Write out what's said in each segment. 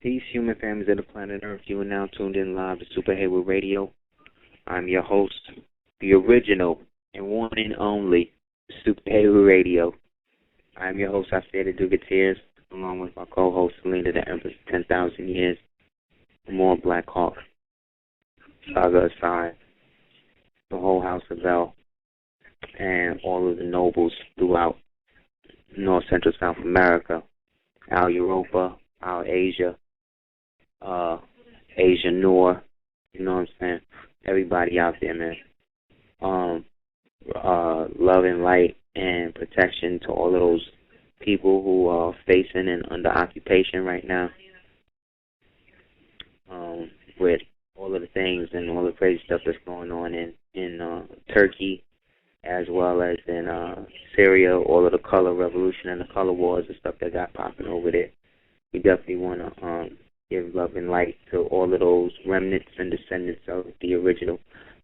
Peace, human families of the planet Earth. You are now tuned in live to Super Heru Radio. I'm your host, the original and one and only Super Heru Radio. I'm your host, Aseer the Dugateers, along with my co-host, Selena, the Empress of 10,000 Years, more Black Hawk, Saga Aside, the whole House of El, and all of the nobles throughout North, Central, South America, our Europa, our Asia, Asia Noor, you know what I'm saying? Everybody out there, man. Love and light and protection to all of those people who are facing and under occupation right now. With all of the things and all the crazy stuff that's going on in Turkey, as well as in Syria, all of the color revolution and the color wars and stuff that got popping over there. We definitely want to give love and light to all of those remnants and descendants of the original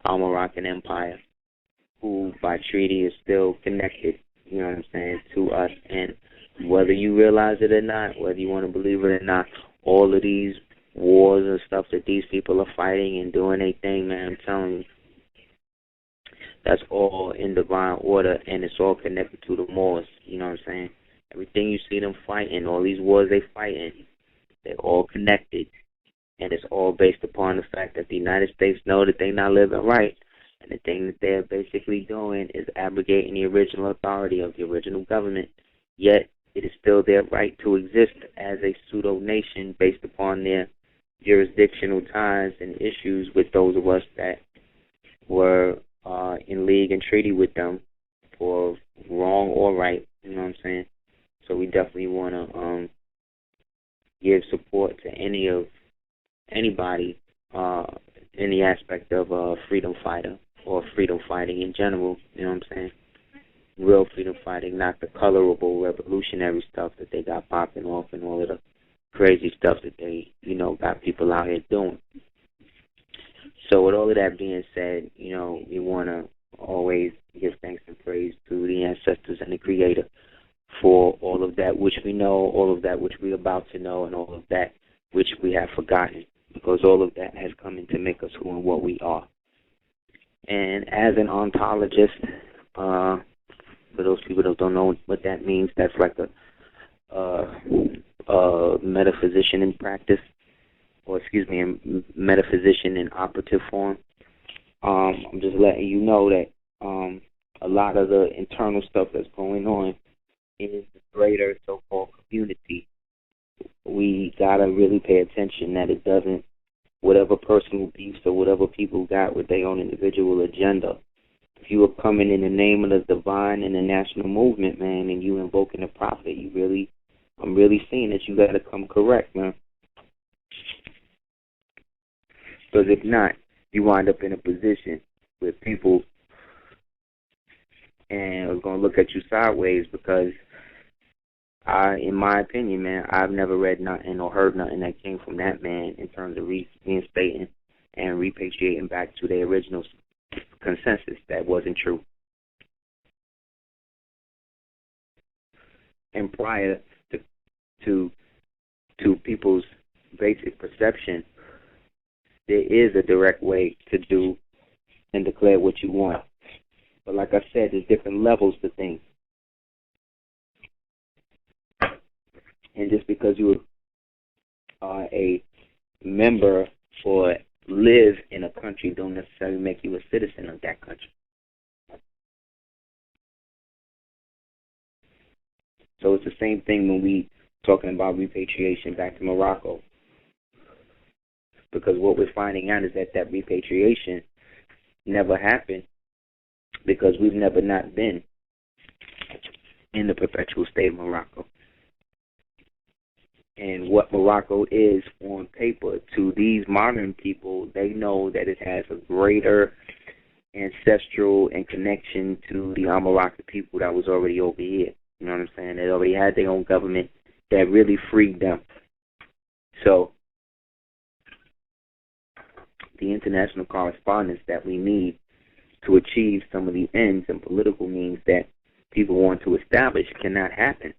Moroccan Empire, who by treaty is still connected, you know what I'm saying, to us. And whether you realize it or not, whether you want to believe it or not, all of these wars and stuff that these people are fighting and doing their thing, man, I'm telling you, that's all in divine order, and it's all connected to the Moors, you know what I'm saying? Everything you see them fighting, all these wars they fighting, they're all connected, and it's all based upon the fact that the United States know that they're not living right, and the thing that they're basically doing is abrogating the original authority of the original government, yet it is still their right to exist as a pseudo-nation based upon their jurisdictional ties and issues with those of us that were in league and treaty with them for wrong or right, you know what I'm saying? So we definitely want to give support to anybody in the aspect of a freedom fighter or freedom fighting in general, you know what I'm saying? Real freedom fighting, not the colorable revolutionary stuff that they got popping off and all of the crazy stuff that they, you know, got people out here doing. So with all of that being said, you know, we want to always give thanks and praise to the ancestors and the Creator for all of that which we know, all of that which we're about to know, and all of that which we have forgotten, because all of that has come in to make us who and what we are. And as an ontologist, for those people that don't know what that means, that's like a metaphysician in practice, or excuse me, a metaphysician in operative form. I'm just letting you know that a lot of the internal stuff that's going on in the greater so-called community, we gotta really pay attention that it doesn't, whatever personal beefs or whatever people got with their own individual agenda, if you are coming in the name of the divine and the national movement, man, and you invoking the prophet, I'm really seeing that you gotta come correct, man. Because if not, you wind up in a position where people are going to look at you sideways, because in my opinion, man, I've never read nothing or heard nothing that came from that man in terms of reinstating and repatriating back to the original consensus that wasn't true. And prior to people's basic perception, there is a direct way to do and declare what you want. But like I said, there's different levels to things. And just because you are a member or live in a country don't necessarily make you a citizen of that country. So it's the same thing when we talking about repatriation back to Morocco. Because what we're finding out is that repatriation never happened, because we've never not been in the perpetual state of Morocco. And what Morocco is on paper to these modern people, they know that it has a greater ancestral and connection to the Moroccan people that was already over here. You know what I'm saying? They already had their own government that really freed them. So the international correspondence that we need to achieve some of the ends and political means that people want to establish cannot happen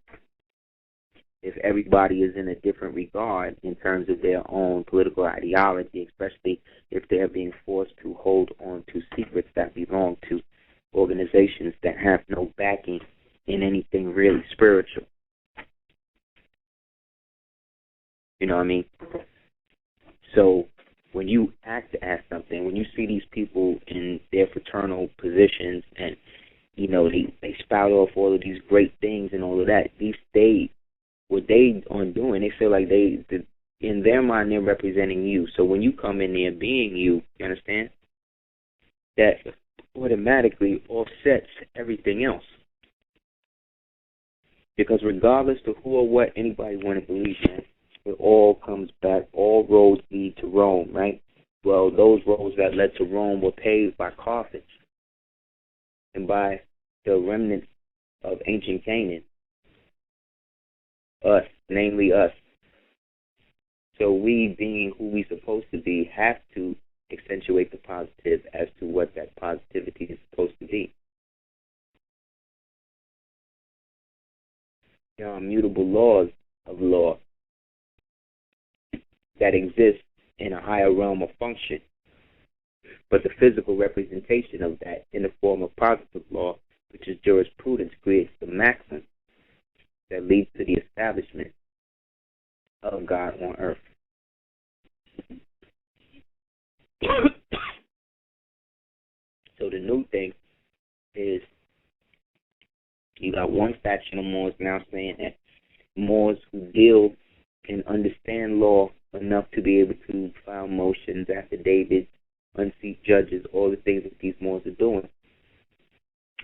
if everybody is in a different regard in terms of their own political ideology, especially if they're being forced to hold on to secrets that belong to organizations that have no backing in anything really spiritual. You know what I mean? So when you act as something, when you see these people in their fraternal positions and, you know, they spout off all of these great things and all of that, what they are doing, they feel like in their mind, they're representing you. So when you come in there being you understand? That automatically offsets everything else. Because regardless of who or what anybody want to believe in, it all comes back, all roads lead to Rome, right? Well, those roads that led to Rome were paved by Carthage and by the remnants of ancient Canaan. Us, namely us. So we, being who we supposed to be, have to accentuate the positive as to what that positivity is supposed to be. There are immutable laws of law that exist in a higher realm of function, but the physical representation of that in the form of positive law, which is jurisprudence, creates the maxim that leads to the establishment of God on earth. So the new thing is you got one faction of Moors now saying that Moors who deal and understand law enough to be able to file motions, affidavits, unseat judges, all the things that these Moors are doing.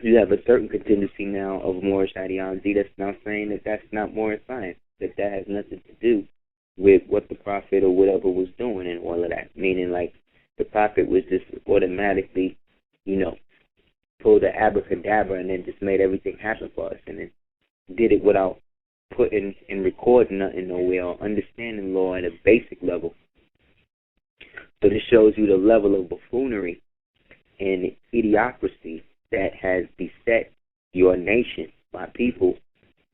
You have a certain contingency now of Moorish ideology that's now saying that that's not Moorish science, that has nothing to do with what the Prophet or whatever was doing and all of that. Meaning, like, the Prophet was just automatically, you know, pulled the abracadabra and then just made everything happen for us, and then did it without putting and recording nothing nowhere or understanding law at a basic level. So this shows you the level of buffoonery and idiocracy that has beset your nation by people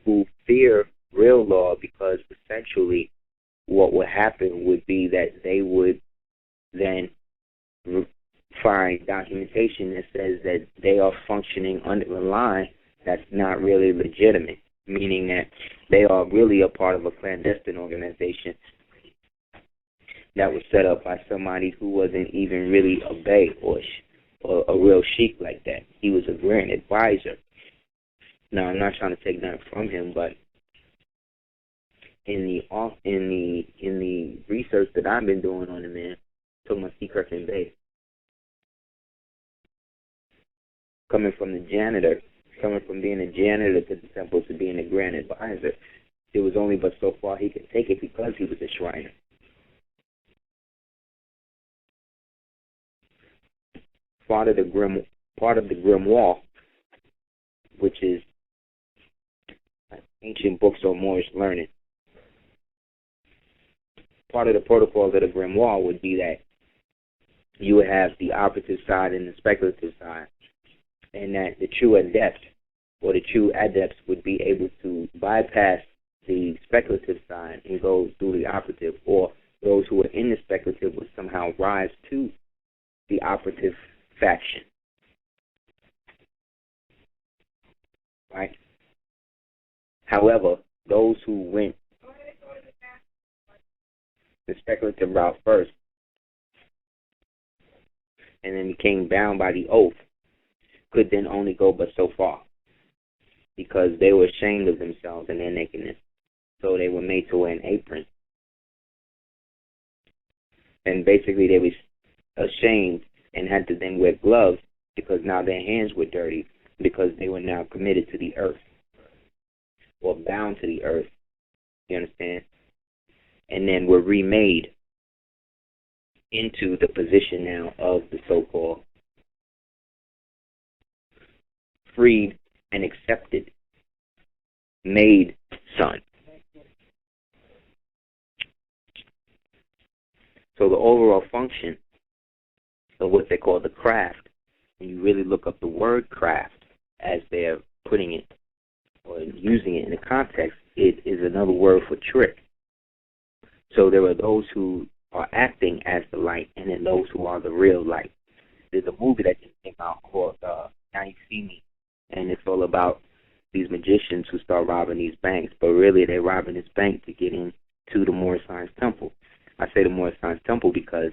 who fear real law, because essentially what would happen would be that they would then find documentation that says that they are functioning under a line that's not really legitimate, meaning that they are really a part of a clandestine organization that was set up by somebody who wasn't even really a bey or a real sheik like that. He was a grand advisor. Now, I'm not trying to take that from him, but in the research that I've been doing on the man, talking about Seacrest and Bay, coming from being a janitor to the temple to being a grand advisor, there was only but so far he could take it because he was a Shriner. Part of the grimoire, which is ancient books on Moorish learning. Part of the protocols of the grimoire would be that you would have the operative side and the speculative side, and that the true adept or the true adepts would be able to bypass the speculative side and go through the operative, or those who are in the speculative would somehow rise to the operative faction. Right? However, those who went the speculative route first and then became bound by the oath could then only go but so far, because they were ashamed of themselves and their nakedness. So they were made to wear an apron. And basically they were ashamed and had to then wear gloves, because now their hands were dirty, because they were now committed to the earth or bound to the earth. You understand? And then were remade into the position now of the so-called freed and accepted made son. So the overall function of what they call the craft, when you really look up the word craft as they're putting it or using it in the context, it is another word for trick. So there are those who are acting as the light, and then those who are the real light. There's a movie that just came out called Now You See Me, and it's all about these magicians who start robbing these banks, but really they're robbing this bank to get into the Moorish Science Temple. I say the Moorish Science Temple because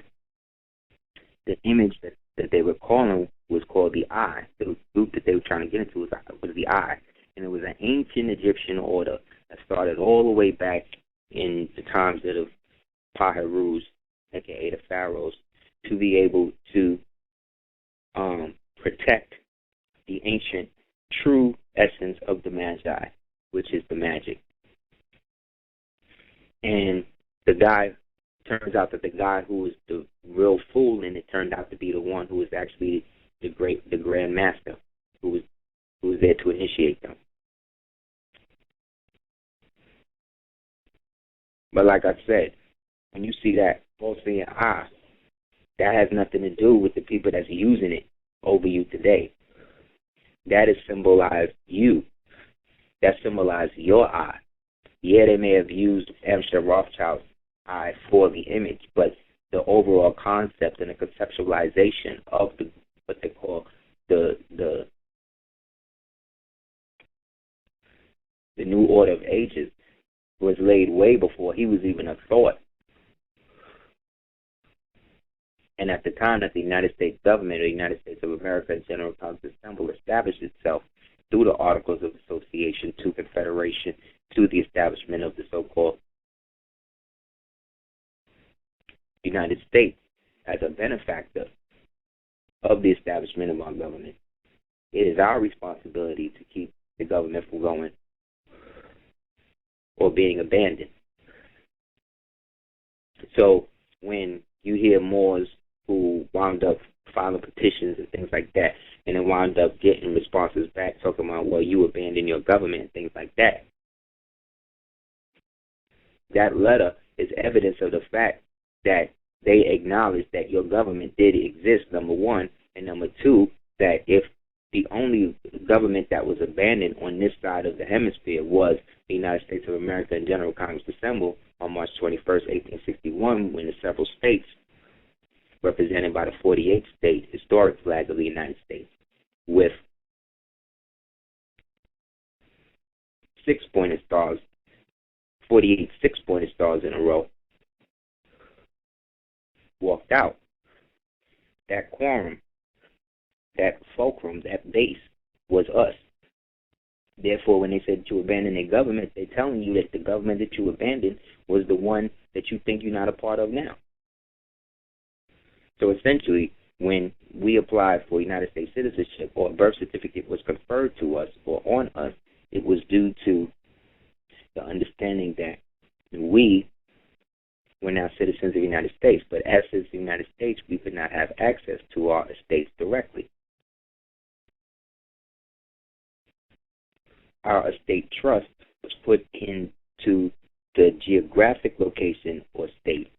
the image that they were calling was called the Eye. The group that they were trying to get into was the Eye, and it was an ancient Egyptian order that started all the way back in the times of the Herus, aka the pharaohs, to be able to protect the ancient true essence of the Magi, which is the magic. And turns out that the guy who was the real fool in it turned out to be the one who was actually the Grand Master, who was there to initiate them. But like I said, when you see that false in your eye, that has nothing to do with the people that's using it over you today. That is symbolize you. That symbolizes your eye. Yeah, they may have used Amsterdam Rothschild's eye for the image, but the overall concept and the conceptualization of what they call the new order of ages was laid way before he was even a thought. And at the time that the United States government, or the United States of America and General Congress Assembly established itself through the Articles of Association to Confederation to the establishment of the so-called United States as a benefactor of the establishment of our government, it is our responsibility to keep the government from going or being abandoned. So when you hear Moors who wound up filing petitions and things like that, and then wound up getting responses back talking about, well, you abandoned your government and things like that, that letter is evidence of the fact that they acknowledge that your government did exist, number one, and number two, that if the only government that was abandoned on this side of the hemisphere was the United States of America and General Congress Assembly on March 21st, 1861, when the several states, represented by the 48th state historic flag of the United States, with 6-pointed stars, 48 6-pointed stars in a row, walked out. That quorum, that fulcrum, that base was us. Therefore, when they said to abandon their government, they're telling you that the government that you abandoned was the one that you think you're not a part of now. So essentially, when we applied for United States citizenship or a birth certificate was conferred to us or on us, it was due to the understanding that we were now citizens of the United States. But as citizens of the United States, we could not have access to our estates directly. Our estate trust was put into the geographic location or state.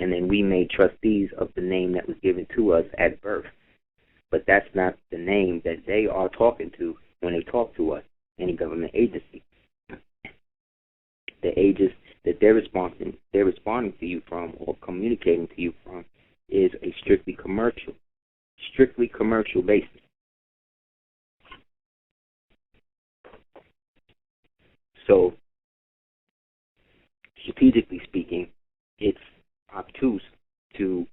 And then we made trustees of the name that was given to us at birth. But that's not the name that they are talking to when they talk to us, any government agency. The ages that they're responding to you from or communicating to you from is a strictly commercial basis. So, strategically speaking, it's obtuse to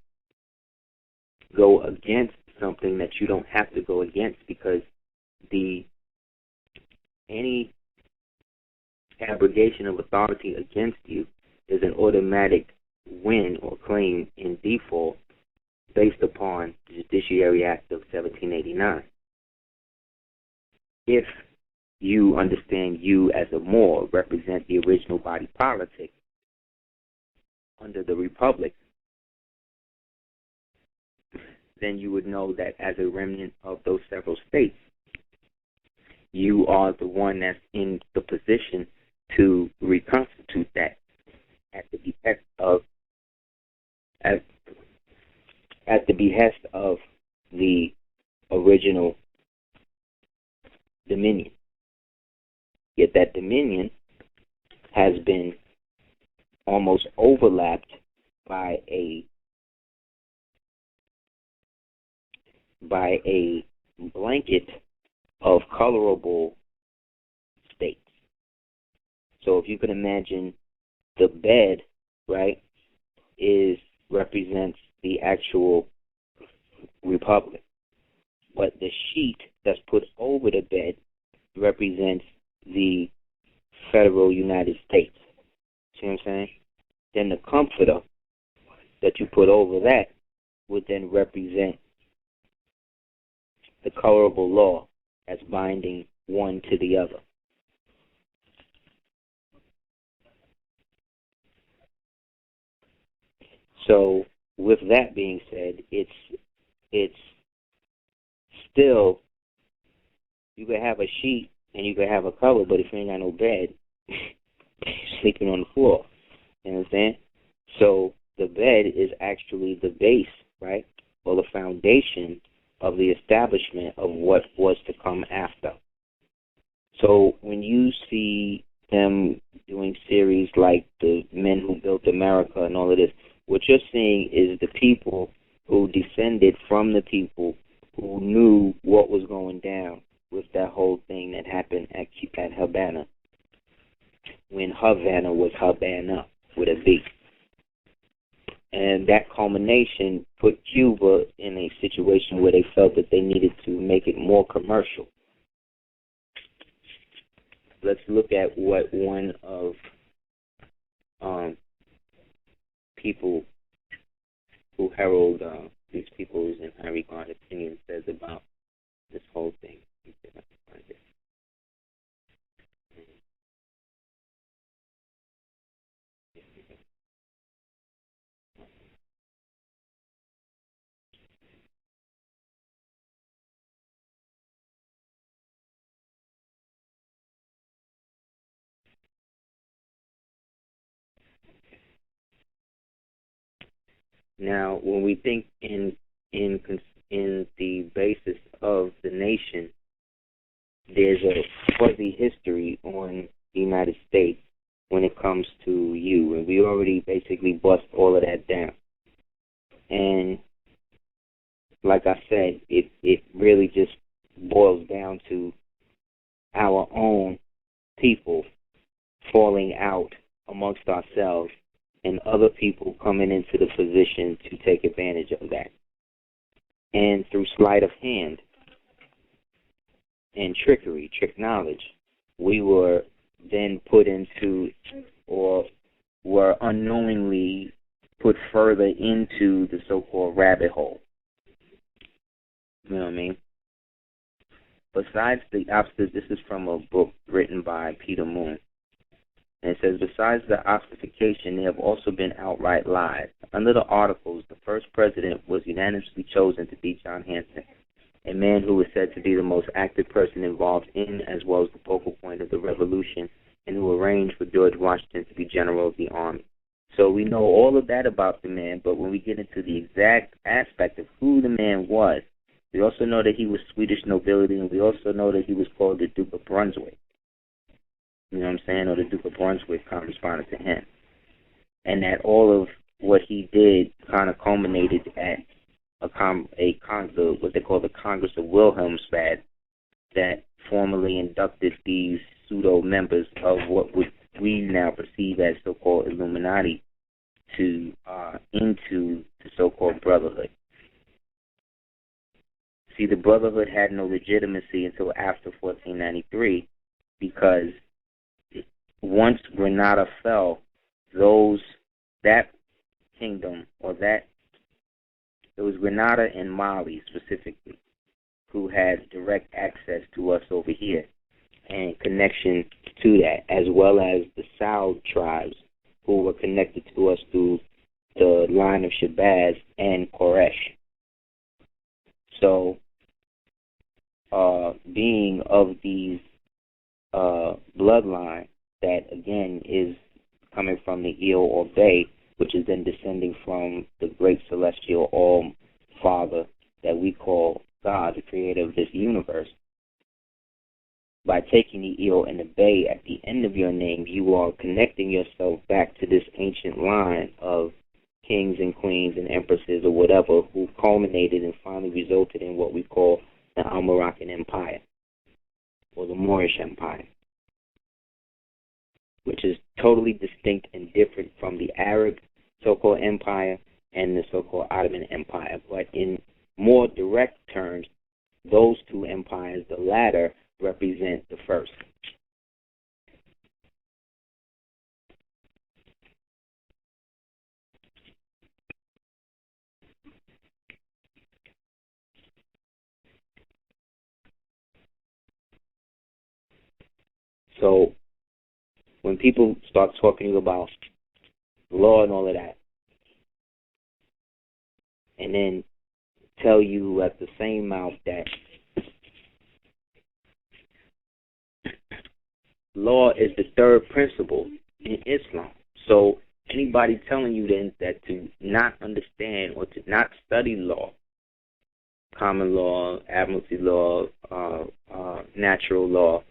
go against something that you don't have to go against, because any abrogation of authority against you is an automatic win or claim in default based upon the Judiciary Act of 1789. If you understand you as a Moor represent the original body politic under the Republic, then you would know that as a remnant of those several states, you are the one that's in the position to reconstitute that at the behest of the original dominion. dominion has been almost overlapped by a blanket of colorable states. So if you can imagine, the bed, right, represents the actual republic, but the sheet that's put over the bed represents the federal United States. See what I'm saying? Then the comforter that you put over that would then represent the colorable law as binding one to the other. So, with that being said, it's still, you could have a sheet and you could have a cover, but if you ain't got no bed, you're sleeping on the floor. You understand? So the bed is actually the base, right, or the foundation of the establishment of what was to come after. So when you see them doing series like the Men Who Built America and all of this, what you're seeing is the people who descended from the people who knew what was going down with that whole thing that happened at Havana, when Havana was Havana with a B. And that culmination put Cuba in a situation where they felt that they needed to make it more commercial. Let's look at what one of people who herald these people's in high regard opinion says about this whole thing. Let me see if I can find it. Now, when we think in the basis of the nation, there's a fuzzy history on the United States when it comes to you, and we already basically bust all of that down. And like I said, it really just boils down to our own people falling out amongst ourselves and other people coming into the position to take advantage of that. And through sleight of hand and trickery, trick knowledge, we were then put into, or were unknowingly put further into the so-called rabbit hole. You know what I mean? Besides the obstacles, this is from a book written by Peter Moon. And it says, besides the obfuscation, there have also been outright lies. Under the articles, the first president was unanimously chosen to be John Hanson, a man who was said to be the most active person involved in, as well as the focal point of the revolution, and who arranged for George Washington to be general of the army. So we know all of that about the man, but when we get into the exact aspect of who the man was, we also know that he was Swedish nobility, and we also know that he was called the Duke of Brunswick. You know what I'm saying? Or the Duke of Brunswick corresponded to him. And that all of what he did kind of culminated at what they call the Congress of Wilhelmsbad, that formally inducted these pseudo-members of what we now perceive as so-called Illuminati into the so-called Brotherhood. See, the Brotherhood had no legitimacy until after 1493, because once Grenada fell, that kingdom, or that, it was Grenada and Mali specifically, who had direct access to us over here and connection to that, as well as the Saud tribes, who were connected to us through the line of Shabazz and Koresh. So, being of these bloodline, that again is coming from the Eo or Bay, which is then descending from the great celestial All-Father that we call God, the creator of this universe. by taking the eo and the bay at the end of your name, you are connecting yourself back to this ancient line of kings and queens and empresses or whatever who culminated and finally resulted in what we call the Almoracan Empire or the Moorish Empire, which is totally distinct and different from the Arab so-called empire and the so-called Ottoman Empire. But in more direct terms, those two empires, the latter, represent the first. So when people start talking about law and all of that, and then tell you at the same mouth that law is the third principle in Islam. So anybody telling you then that to not understand or to not study law, common law, admiralty law, natural law,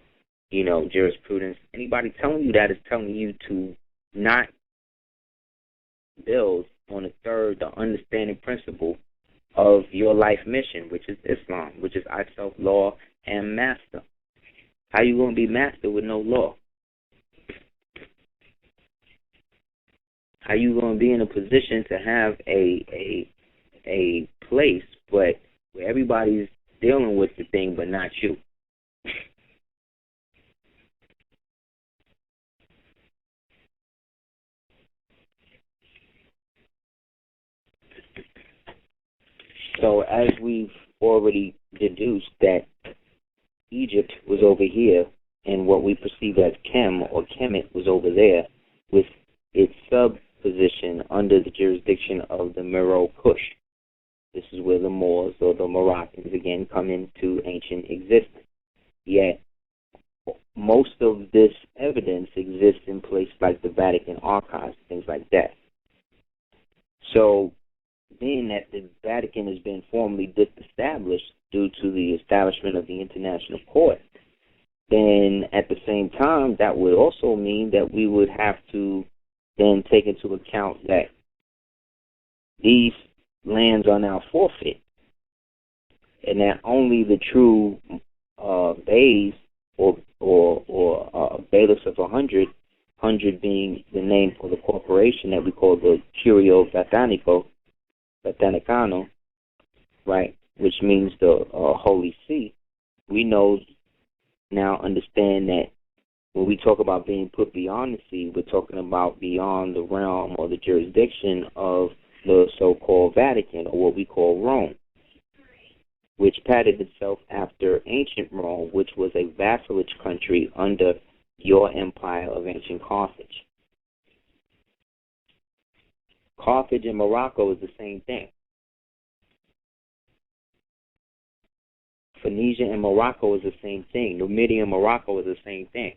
jurisprudence, anybody telling you that is telling you to not build on the third, the understanding principle of your life mission, which is Islam, which is I, self, law, and master. How you going to be master with no law? How you going to be in a position to have a place, but where everybody's dealing with the thing, but not you? So as we've already deduced that Egypt was over here and what we perceive as Kem or Kemet was over there with its sub-position under the jurisdiction of the Meroe Kush. This is where the Moors or the Moroccans again come into ancient existence. Yet most of this evidence exists in places like the Vatican archives, things like that. So being that the Vatican has been formally disestablished due to the establishment of the International Court, then at the same time, that would also mean that we would have to then take into account that these lands are now forfeit, and that only the true bays or bailiffs of 100 being the name for the corporation that we call the Curio Vatinicano, right, which means the Holy See. We now understand that when we talk about being put beyond the sea, we're talking about beyond the realm or the jurisdiction of the so-called Vatican, or what we call Rome, which patterned itself after ancient Rome, which was a vassalage country under your empire of ancient Carthage. Carthage and Morocco is the same thing. Phoenicia and Morocco is the same thing. Numidia and Morocco is the same thing.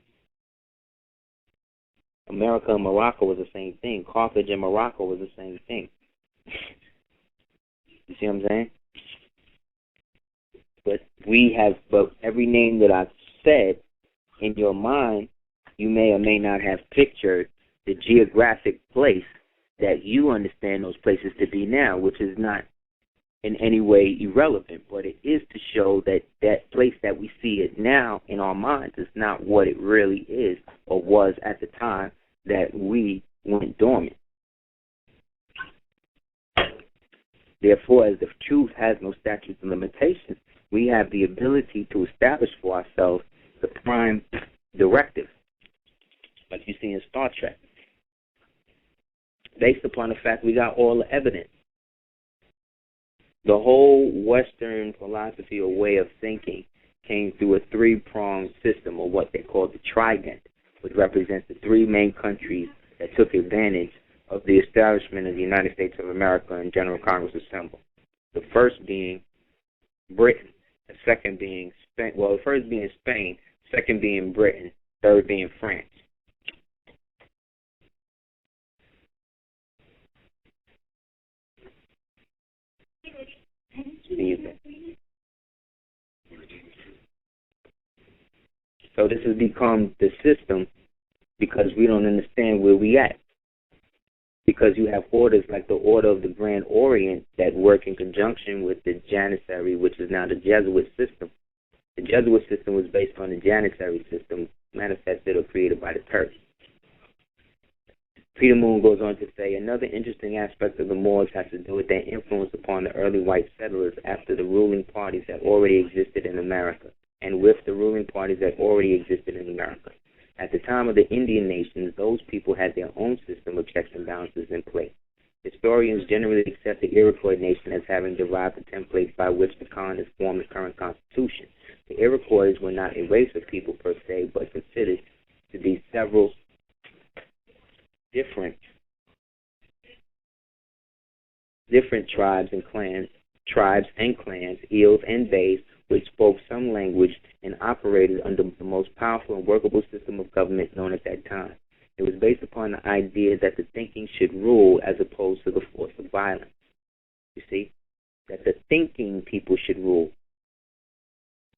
America and Morocco is the same thing. Carthage and Morocco is the same thing. You see what I'm saying? But every name that I've said in your mind, you may or may not have pictured the geographic place that you understand those places to be now, which is not in any way irrelevant, but it is to show that that place that we see it now in our minds is not what it really is or was at the time that we went dormant. Therefore, as the truth has no statutes and limitations, we have the ability to establish for ourselves the prime directive, like you see in Star Trek, based upon the fact we got all the evidence. The whole Western philosophy or way of thinking came through a three-pronged system, or what they call the trident, which represents the three main countries that took advantage of the establishment of the United States of America and General Congress Assembled. The first being Britain, the second being Spain, well, the first being Spain, second being Britain, third being France. So this has become the system because we don't understand where we at. Because you have orders like the Order of the Grand Orient that work in conjunction with the Janissary, which is now the Jesuit system. The Jesuit system was based on the Janissary system, manifested or created by the Turks. Peter Moon goes on to say, another interesting aspect of the Moors has to do with their influence upon the early white settlers after the ruling parties that already existed in America, and with the ruling parties that already existed in America. At the time of the Indian nations, those people had their own system of checks and balances in place. Historians generally accept the Iroquois nation as having derived the template by which the colonists formed the current constitution. The Iroquois were not a race of people per se, but considered to be several different tribes and clans, Eels and Bays, which spoke some language and operated under the most powerful and workable system of government known at that time. It was based upon the idea that the thinking should rule as opposed to the force of violence. You see, that the thinking people should rule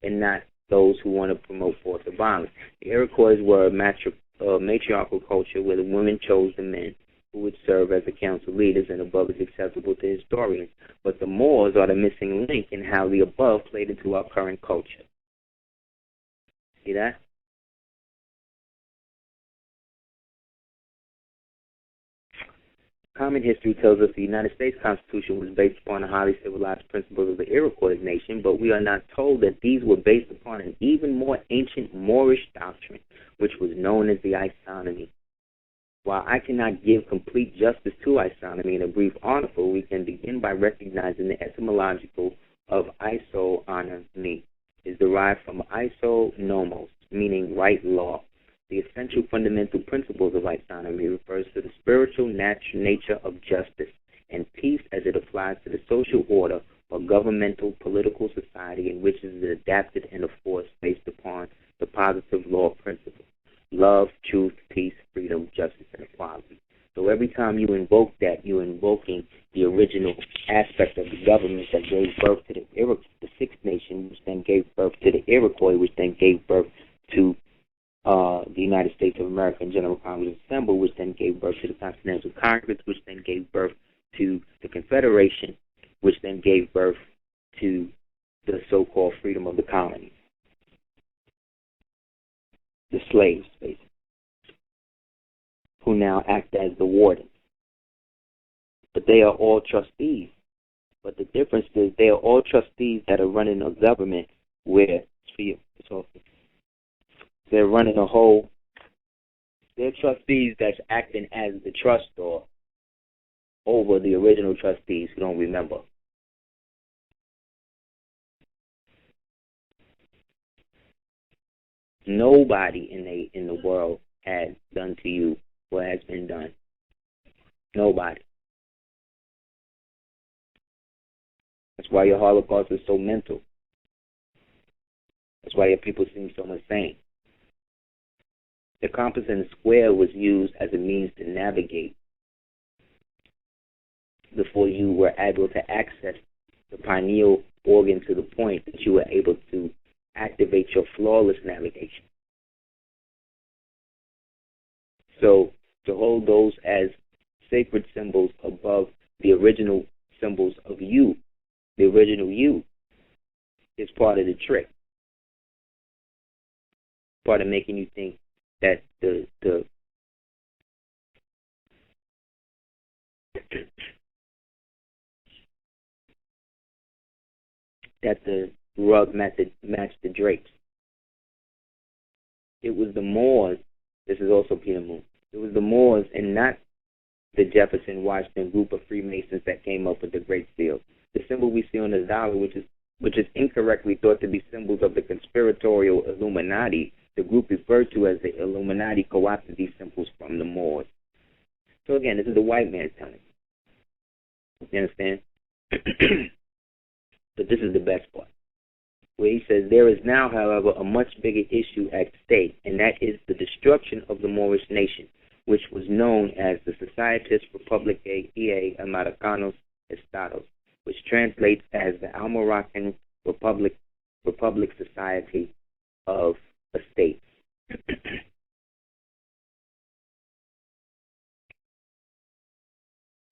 and not those who want to promote force of violence. The Iroquois were a matriarchal culture where the women chose the men who would serve as the council leaders, and above is acceptable to historians. But the Moors are the missing link in how the above played into our current culture. See that? Common history tells us the United States Constitution was based upon the highly civilized principles of the Iroquois nation, but we are not told that these were based upon an even more ancient Moorish doctrine, which was known as the isonomy. While I cannot give complete justice to isonomy in a brief article, we can begin by recognizing the etymological of isonomy is derived from isonomos, meaning right law. The essential fundamental principles of isonomy refers to the spiritual nature of justice and peace as it applies to the social order or governmental political society in which it is adapted and enforced based upon the positive law principle: love, truth, peace, freedom, justice, and equality. So every time you invoke that, you're invoking the original aspect of the government that gave birth to the Six Nations, which then gave birth to the Iroquois, which then gave birth to the United States of America and General Congress Assembly, which then gave birth to the Continental Congress, which then gave birth to the Confederation, which then gave birth to the so-called freedom of the colonies. The slaves, basically, who now act as the wardens. But they are all trustees. But the difference is they are all trustees that are running a government where, they're running a whole, they're trustees that's acting as the trustor over the original trustees who don't remember. Nobody in the world has done to you what has been done. Nobody. That's why your Holocaust is so mental. That's why your people seem so insane. The compass and the square was used as a means to navigate before you were able to access the pineal organ to the point that you were able to activate your flawless navigation. So to hold those as sacred symbols above the original symbols of you, the original you, is part of the trick. Part of making you think that that the rug matched the drapes. It was the Moors. This is also Peter Moon. It was the Moors and not the Jefferson Washington group of Freemasons that came up with the Great Seal. The symbol we see on the dollar, which is incorrectly thought to be symbols of the conspiratorial Illuminati, the group referred to as the Illuminati co-opted these symbols from the Moors. So again, this is the white man telling you. You understand? But this is the best part, where he says, there is now, however, a much bigger issue at stake, and that is the destruction of the Moorish nation, which was known as the Societas Republicae y Americanos Estados, which translates as the Almoroccan Republic Society of Estates.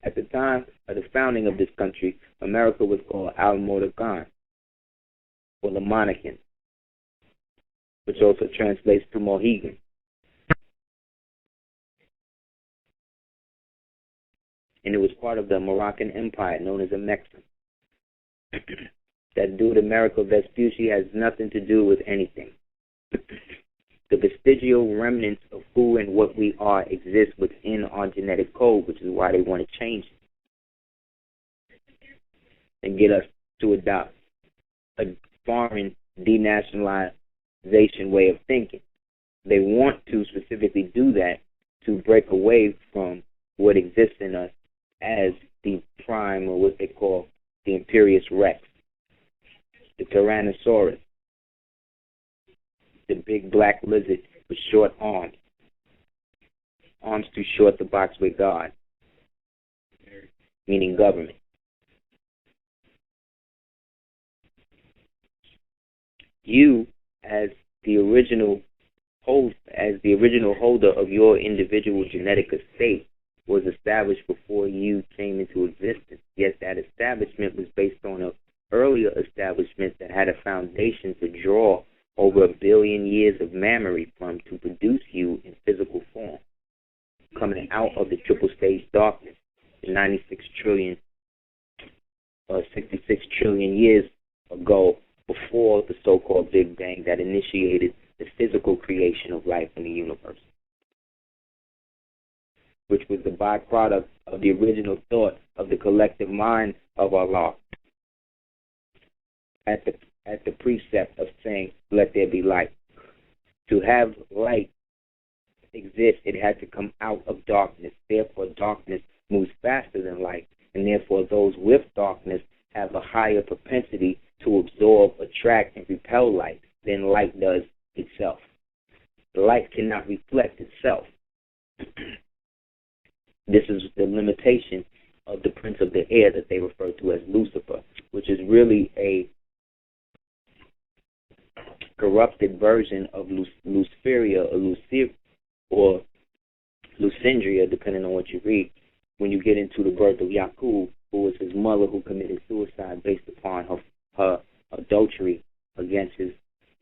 At the time of the founding of this country, America was called Al-Modagan, or the Monacan, which also translates to Mohegan. And it was part of the Moroccan Empire known as the Mexican. That dude America Vespucci has nothing to do with anything. The vestigial remnants of who and what we are exist within our genetic code, which is why they want to change it and get us to adopt a foreign denationalization way of thinking. They want to specifically do that to break away from what exists in us as the prime, or what they call the Imperious Rex, the Tyrannosaurus, the big black lizard with short arms too short to box with God, meaning government. You, as the original holder of your individual genetic estate, was established before you came into existence. Yet that establishment was based on an earlier establishment that had a foundation to draw over 1 billion years of memory from to produce you in physical form, coming out of the triple stage darkness, the 66 trillion years ago, before the so-called Big Bang that initiated the physical creation of life in the universe, which was the byproduct of the original thought of the collective mind of Allah at the precept of saying, let there be light. To have light exist, it had to come out of darkness. Therefore, darkness moves faster than light, and therefore those with darkness have a higher propensity to absorb, attract, and repel light than light does itself. Light cannot reflect itself. This is the limitation of the prince of the air that they refer to as Lucifer, which is really a corrupted version of Luciferia or Lucindria, depending on what you read, when you get into the birth of Yaqub, who was his mother who committed suicide based upon her adultery against his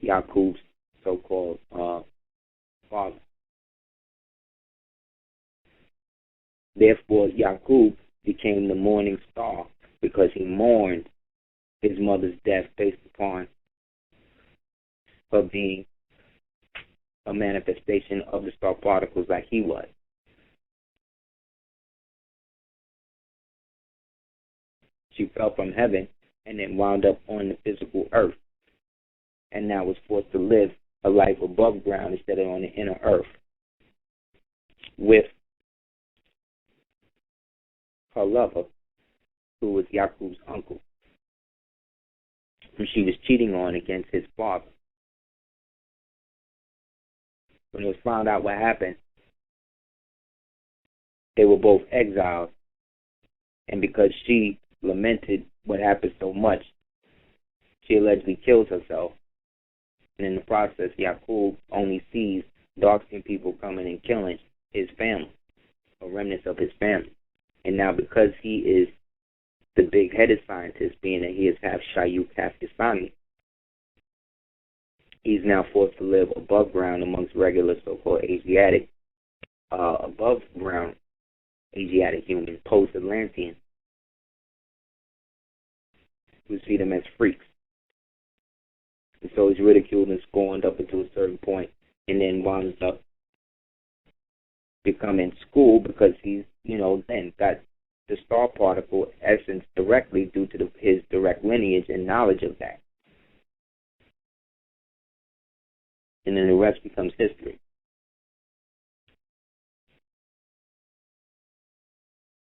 Yaqub's so-called father. Therefore, Yaqub became the morning star because he mourned his mother's death based upon her being a manifestation of the star particles like he was. She fell from heaven and then wound up on the physical earth, and now was forced to live a life above ground instead of on the inner earth with her lover, who was Yaqub's uncle, who she was cheating on against his father. When it was found out what happened, they were both exiled, and because she lamented what happened so much, she allegedly killed herself. And in the process, Yaqub only sees dark-skinned people coming and killing his family, or remnants of his family. And now because he is the big-headed scientist, being that he is half Shayuk, half Kisani, he's now forced to live above ground amongst regular so-called Asiatic, above ground Asiatic humans, post-Atlantean. We see them as freaks. And so he's ridiculed and scorned up until a certain point, and then winds up becoming school because he's, then got the star particle essence directly due to his direct lineage and knowledge of that. And then the rest becomes history.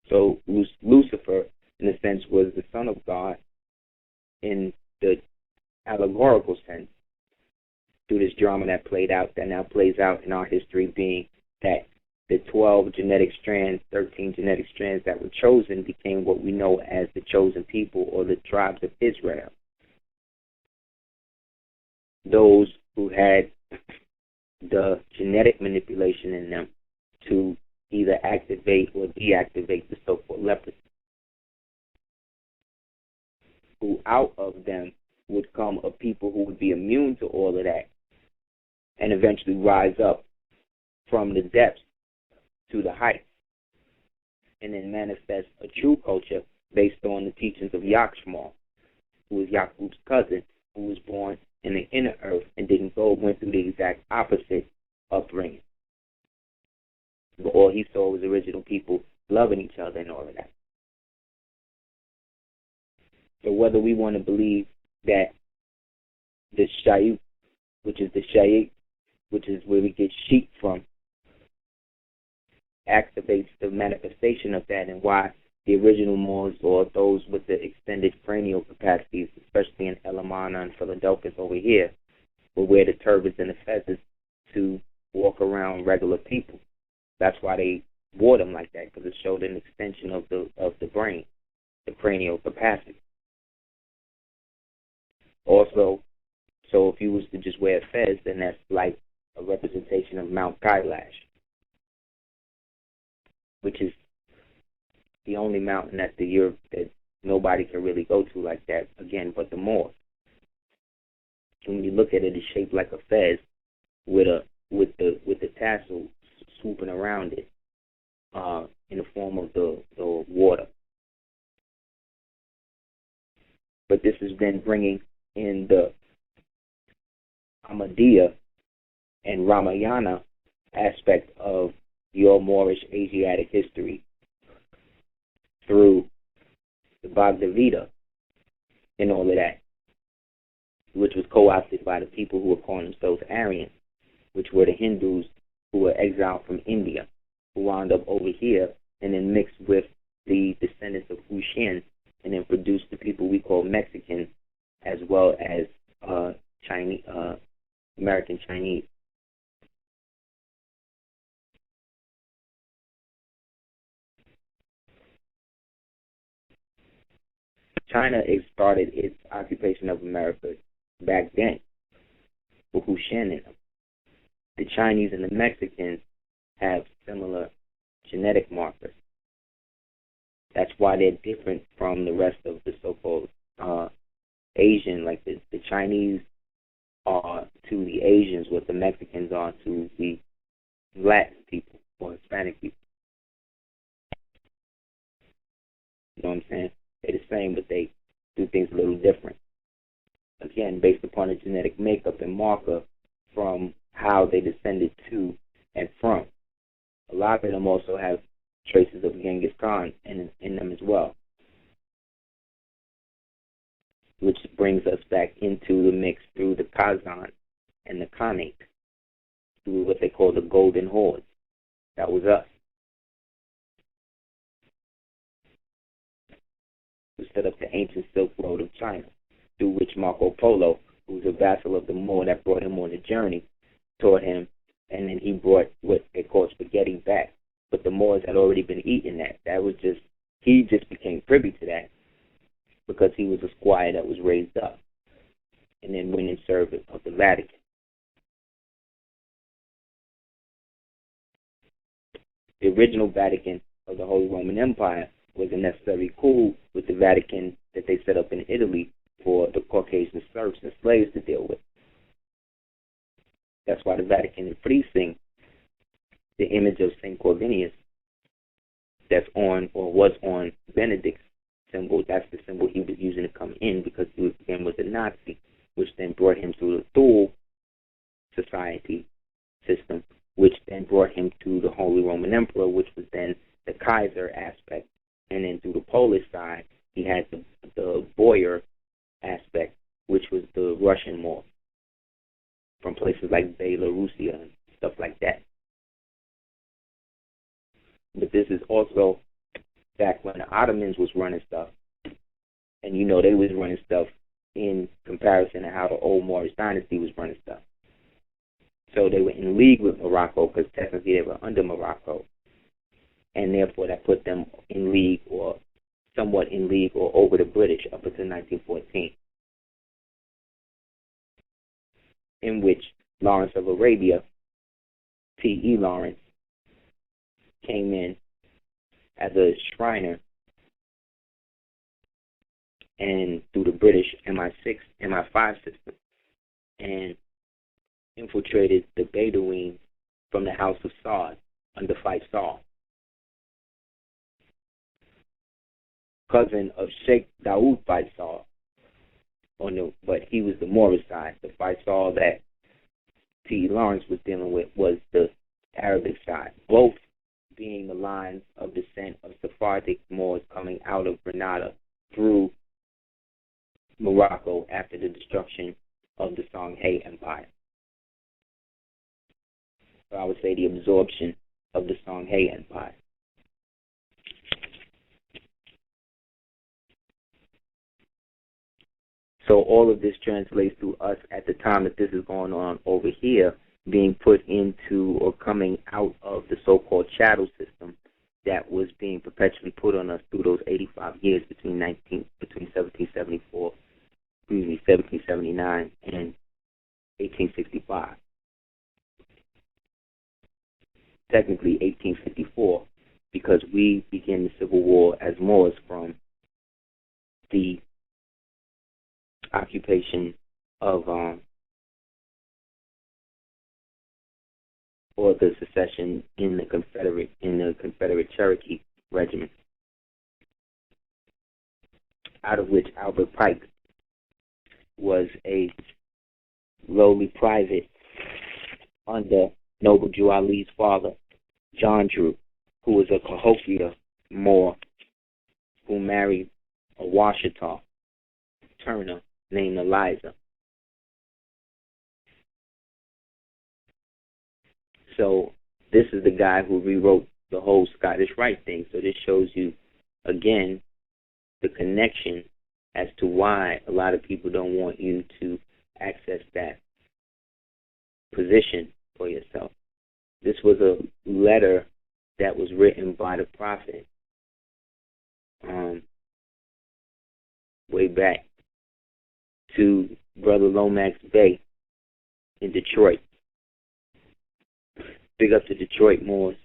So Lucifer, in a sense, was the son of God in the allegorical sense through this drama that now plays out in our history, being that the 12 genetic strands, 13 genetic strands that were chosen became what we know as the chosen people or the tribes of Israel. Those who had the genetic manipulation in them to either activate or deactivate the so-called leprosy. Who out of them would come a people who would be immune to all of that and eventually rise up from the depths to the heights and then manifest a true culture based on the teachings of Yakshmal, who was Yakub's cousin, who was born in the inner earth and went through the exact opposite upbringing. But all he saw was original people loving each other and all of that. So whether we want to believe that the Shayuk, which is the Shaykh, which is where we get sheep from, activates the manifestation of that, and why the original Moors or those with the extended cranial capacities, especially in Elamana and Philadelphia over here, will wear the turbans and the feathers to walk around regular people. That's why they wore them like that, because it showed an extension of the brain, the cranial capacity. Also, so if you was to just wear a fez, then that's like a representation of Mount Kailash, which is the only mountain that that nobody can really go to like that, again, but the Moors. When you look at it, it's shaped like a fez with the tassel swooping around it in the form of the water. But this is then bringing in the Ahmadiyya and Ramayana aspect of your Moorish Asiatic history through the Bhagavad Gita and all of that, which was co-opted by the people who were calling themselves Aryans, which were the Hindus who were exiled from India, who wound up over here and then mixed with the descendants of Hushin and then produced the people we call Mexicans, as well as Chinese, American Chinese. China started its occupation of America back then with Hushin in them. The Chinese and the Mexicans have similar genetic markers. That's why they're different from the rest of the so-called Asian, like the Chinese are to the Asians what the Mexicans are to the Latin people or Hispanic people. You know what I'm saying? They're the same, but they do things a little different. Again, based upon the genetic makeup and marker from how they descended to and from. A lot of them also have traces of Genghis Khan in them as well, which brings us back into the mix through the Kazan and the Khanate, through what they call the Golden Horde. That was us. We set up the ancient Silk Road of China, through which Marco Polo, who was a vassal of the Moor that brought him on the journey, taught him, and then he brought what they call spaghetti back. But the Moors had already been eating that. He just became privy to that because he was a squire that was raised up and then went in service of the Vatican. The original Vatican of the Holy Roman Empire was a necessary coup with the Vatican that they set up in Italy for the Caucasian serfs and slaves to deal with. That's why the Vatican is freezing the image of St. Corvinus that's on or was on Benedict's symbol. That's the symbol he was using to come in because he was a Nazi, which then brought him to the Thule society system, which then brought him to the Holy Roman Emperor, which was then the Kaiser aspect. And then through the Polish side, he had the Boyar aspect, which was the Russian Moor, from places like Belarusia and stuff like that. But this is also back when the Ottomans was running stuff, and they was running stuff in comparison to how the old Moorish dynasty was running stuff. So they were in league with Morocco because technically they were under Morocco, and therefore that put them in league or somewhat in league or over the British up until 1914, in which Lawrence of Arabia T.E. Lawrence came in as a Shriner and through the British MI5 system and infiltrated the Bedouin from the House of Saud under Faisal, cousin of Sheikh Dawood Faisal, but he was the Moorish side. The Faisal that T. Lawrence was dealing with was the Arabic side, both being the lines of descent of Sephardic Moors coming out of Granada through Morocco after the destruction of the Songhai Empire. So I would say the absorption of the Songhai Empire. So all of this translates to us at the time that this is going on over here, being put into or coming out of the so-called chattel system that was being perpetually put on us through those 85 years between 1779 and 1865. Technically 1854, because we begin the Civil War as Moors from the occupation of or the secession in the Confederate Cherokee Regiment, out of which Albert Pike was a lowly private under Noble Drew Ali's father, John Drew, who was a Cahokia Moor who married a Washita Turner named Eliza. So this is the guy who rewrote the whole Scottish Rite thing. So this shows you, again, the connection as to why a lot of people don't want you to access that position for yourself. This was a letter that was written by the prophet way back to Brother Lomax Bay in Detroit. Big up to Detroit Moors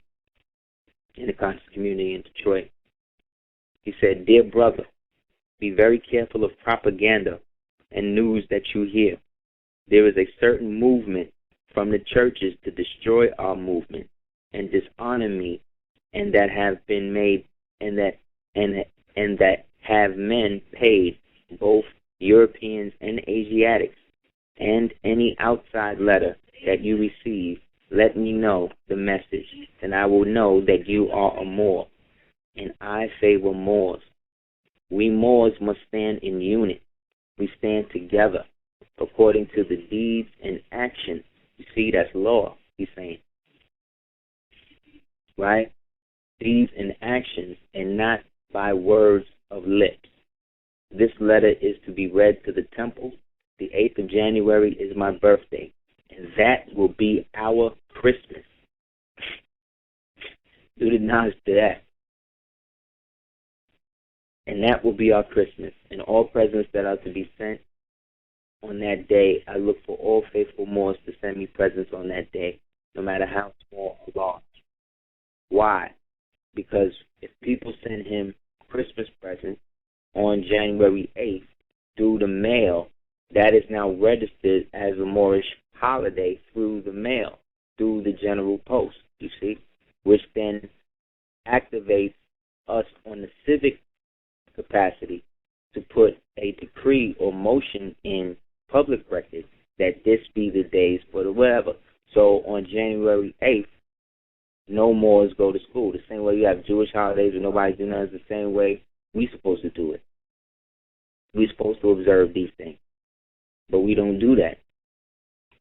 in the conscious community in Detroit. He said, "Dear brother, be very careful of propaganda and news that you hear. There is a certain movement from the churches to destroy our movement and dishonor me, and that have been made and that have men paid, both Europeans and Asiatics, and any outside letter that you receive, let me know the message, and I will know that you are a Moor, and I favor Moors. We Moors must stand in unity. We stand together according to the deeds and actions." You see, that's law, he's saying. Right? Deeds and actions, and not by words of lips. This letter is to be read to the temple. The 8th of January is my birthday, and that will be our Christmas. Do the knowledge to that. And that will be our Christmas. And all presents that are to be sent on that day, I look for all faithful Moors to send me presents on that day, no matter how small or large. Why? Because if people send him Christmas presents on January 8th through the mail, that is now registered as a Moorish holiday through the mail, through the general post, you see, which then activates us on the civic capacity to put a decree or motion in public record that this be the days for the whatever. So on January 8th, no Moors go to school. The same way you have Jewish holidays and nobody's doing that, is the same way we're supposed to do it. We're supposed to observe these things. But we don't do that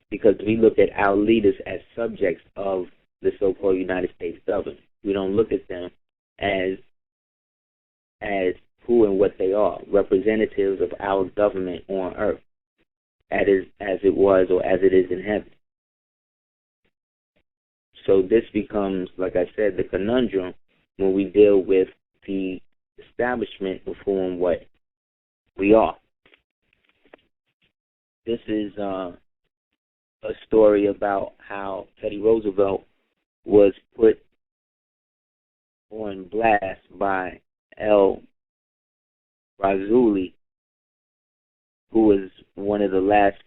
because we look at our leaders as subjects of the so-called United States government. We don't look at them as who and what they are, representatives of our government on earth, as it was or as it is in heaven. So this becomes, like I said, the conundrum when we deal with the establishment of who and what we are. This is a story about how Teddy Roosevelt was put on blast by El Razuli, who was one of the last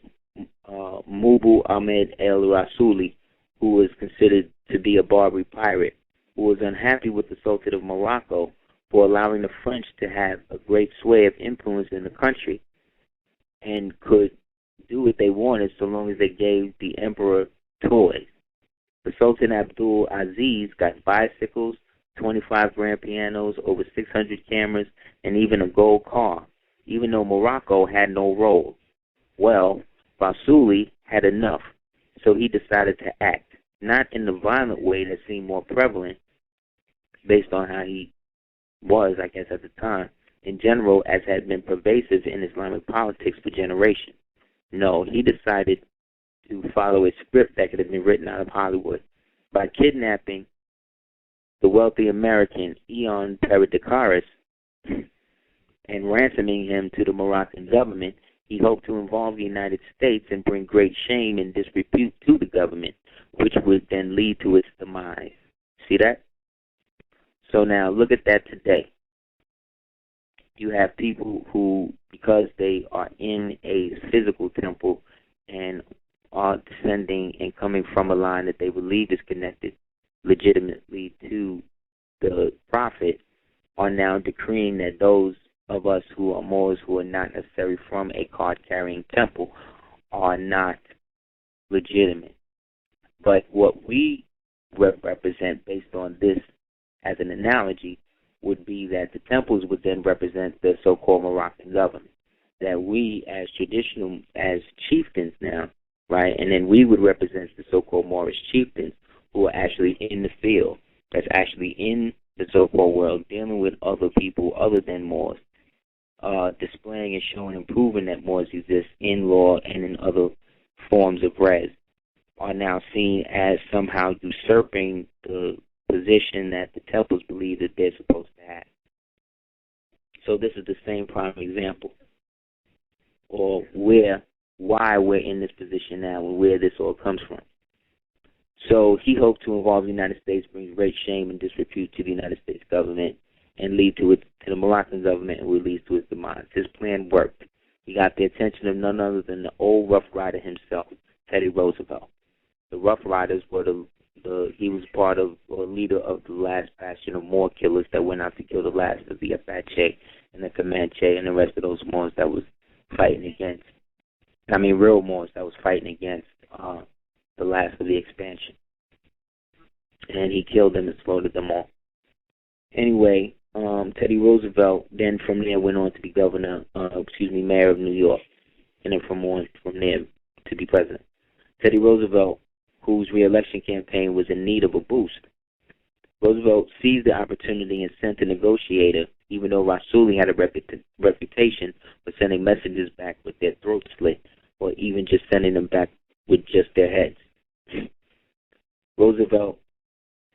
Mubu Ahmed El Rasuli, who was considered to be a Barbary pirate, who was unhappy with the Sultan of Morocco for allowing the French to have a great sway of influence in the country and could do what they wanted so long as they gave the emperor toys. The Sultan Abdul Aziz got bicycles, 25 grand pianos, over 600 cameras, and even a gold car, even though Morocco had no role. Well, Rasuli had enough, so he decided to act, not in the violent way that seemed more prevalent, based on how he was, I guess, at the time, in general, as had been pervasive in Islamic politics for generations. No, he decided to follow a script that could have been written out of Hollywood. By kidnapping the wealthy American Eon Paradikaris and ransoming him to the Moroccan government, he hoped to involve the United States and bring great shame and disrepute to the government, which would then lead to its demise. See that? So now look at that today. You have people who, because they are in a physical temple and are descending and coming from a line that they believe is connected legitimately to the prophet, are now decreeing that those of us who are Moors who are not necessarily from a card-carrying temple are not legitimate. But what we represent based on this as an analogy would be that the temples would then represent the so-called Moroccan government. That we as traditional, as chieftains now, right, and then we would represent the so-called Moorish chieftains who are actually in the field, that's actually in the so-called world, dealing with other people other than Moors, displaying and showing and proving that Moors exist in law and in other forms of res, are now seen as somehow usurping the position that the temples believe that they're supposed to have. So this is the same prime example, or why we're in this position now and where this all comes from. So he hoped to involve the United States, bring great shame and disrepute to the United States government, and lead to the Moroccan government, and would lead to its demise. His plan worked. He got the attention of none other than the old Rough Rider himself, Teddy Roosevelt. The Rough Riders were he was part of, or leader of, the last bastion of Moor killers that went out to kill the last of the Apache and the Comanche and the rest of those Moors that was fighting against, real Moors that was fighting against the last of the expansion. And he killed them and slaughtered them all. Anyway, Teddy Roosevelt then from there went on to be mayor of New York, and then from there to be president. Teddy Roosevelt, whose re-election campaign was in need of a boost, Roosevelt seized the opportunity and sent a negotiator, even though Rasuli had a reputation for sending messages back with their throats slit, or even just sending them back with just their heads. Roosevelt,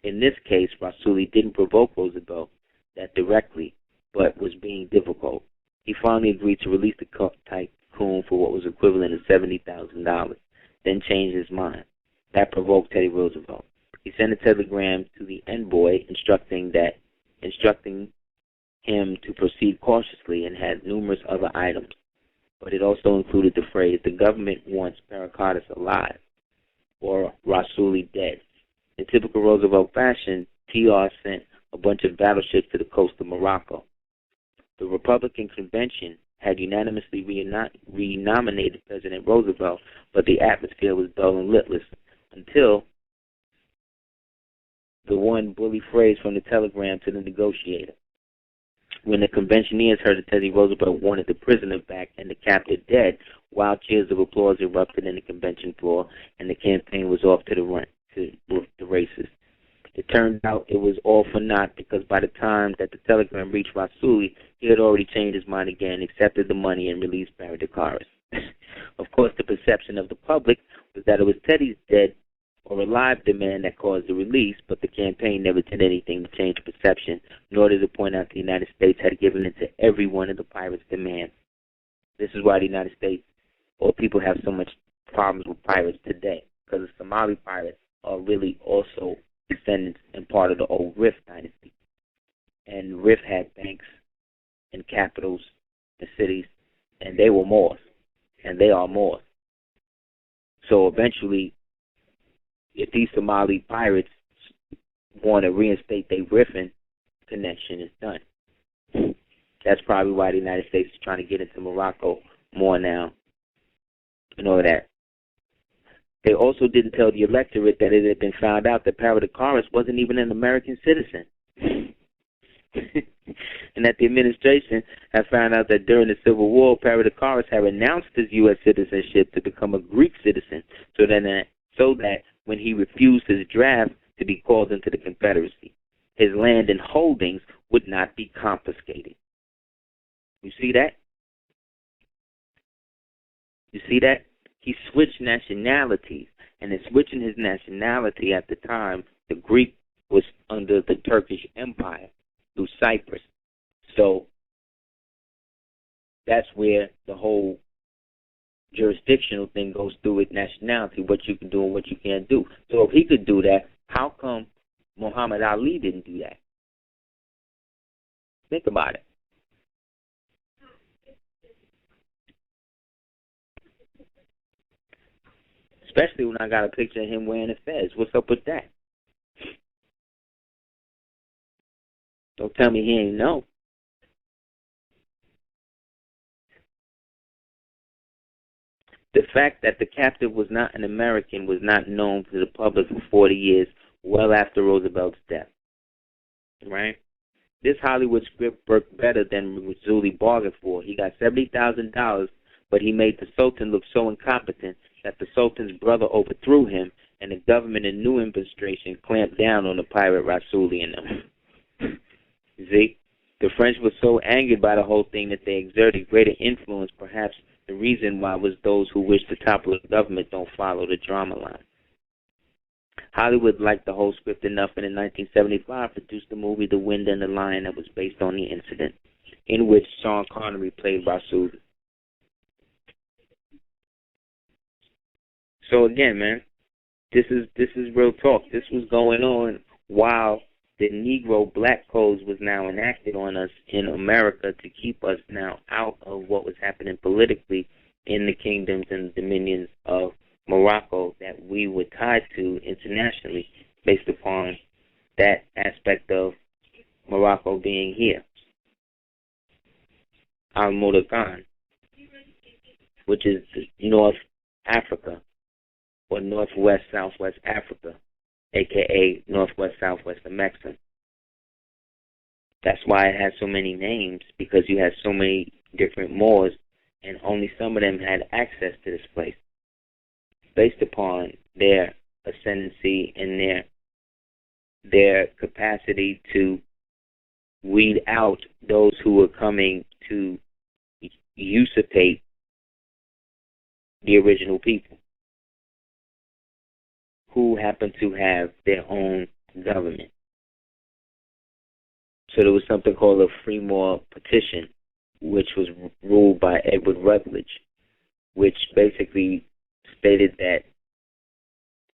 in this case, Rasuli didn't provoke Roosevelt that directly, but was being difficult. He finally agreed to release the tycoon for what was equivalent to $70,000, then changed his mind. That provoked Teddy Roosevelt. He sent a telegram to the envoy instructing him to proceed cautiously, and had numerous other items. But it also included the phrase, "The government wants Pericardius alive," or Rasuli dead. In typical Roosevelt fashion, TR sent a bunch of battleships to the coast of Morocco. The Republican convention had unanimously renominated President Roosevelt, but the atmosphere was dull and litless until the one bully phrase from the telegram to the negotiator. When the conventioneers heard that Teddy Roosevelt wanted the prisoner back and the captive dead, wild cheers of applause erupted in the convention floor, and the campaign was off to the races. It turned out it was all for naught, because by the time that the telegram reached Rasuli, he had already changed his mind again, accepted the money, and released Paradikaris. Of course, the perception of the public was that it was Teddy's dead or alive demand that caused the release, but the campaign never did anything to change the perception, nor did it point out the United States had given in to every one of the pirates' demands. This is why the United States, or people have so much problems with pirates today, because the Somali pirates are really also descendants and part of the old Rif dynasty. And Rif had banks and capitals and cities, and they were Moors, and they are Moors. So eventually, if these Somali pirates want to reinstate their Rifin connection, it's done. That's probably why the United States is trying to get into Morocco more now and all of that. They also didn't tell the electorate that it had been found out that Paradikaris wasn't even an American citizen. And that the administration had found out that during the Civil War, Paradikaris had renounced his U.S. citizenship to become a Greek citizen, so that when he refused his draft to be called into the Confederacy, his land and holdings would not be confiscated. You see that? You see that? He switched nationalities, and in switching his nationality at the time, the Greek was under the Turkish Empire through Cyprus. So that's where the whole jurisdictional thing goes through with nationality, what you can do and what you can't do. So if he could do that, how come Muhammad Ali didn't do that? Think about it. Especially when I got a picture of him wearing a fez. What's up with that? Don't tell me he ain't know. The fact that the captive was not an American was not known to the public for 40 years, well after Roosevelt's death. Right? This Hollywood script worked better than Mazzulli bargained for. He got $70,000, but he made the Sultan look so incompetent that the Sultan's brother overthrew him, and the government and new administration clamped down on the pirate Rasuli and them. See? The French were so angered by the whole thing that they exerted greater influence. Perhaps the reason why was those who wished to topple the government don't follow the drama line. Hollywood liked the whole script enough, and in 1975 produced the movie The Wind and the Lion that was based on the incident, in which Sean Connery played Rasuli. So again, man, this is real talk. This was going on while the Negro Black Codes was now enacted on us in America to keep us now out of what was happening politically in the kingdoms and dominions of Morocco that we were tied to internationally based upon that aspect of Morocco being here. Al-Mudakan, which is North Africa, or Northwest, Southwest Africa, a.k.a. Northwest, Southwest of Mexico. That's why it has so many names, because you have so many different Moors, and only some of them had access to this place, based upon their ascendancy and their capacity to weed out those who were coming to usurpate the original people, who happened to have their own government. So there was something called a Free Moor Petition, which was ruled by Edward Rutledge, which basically stated that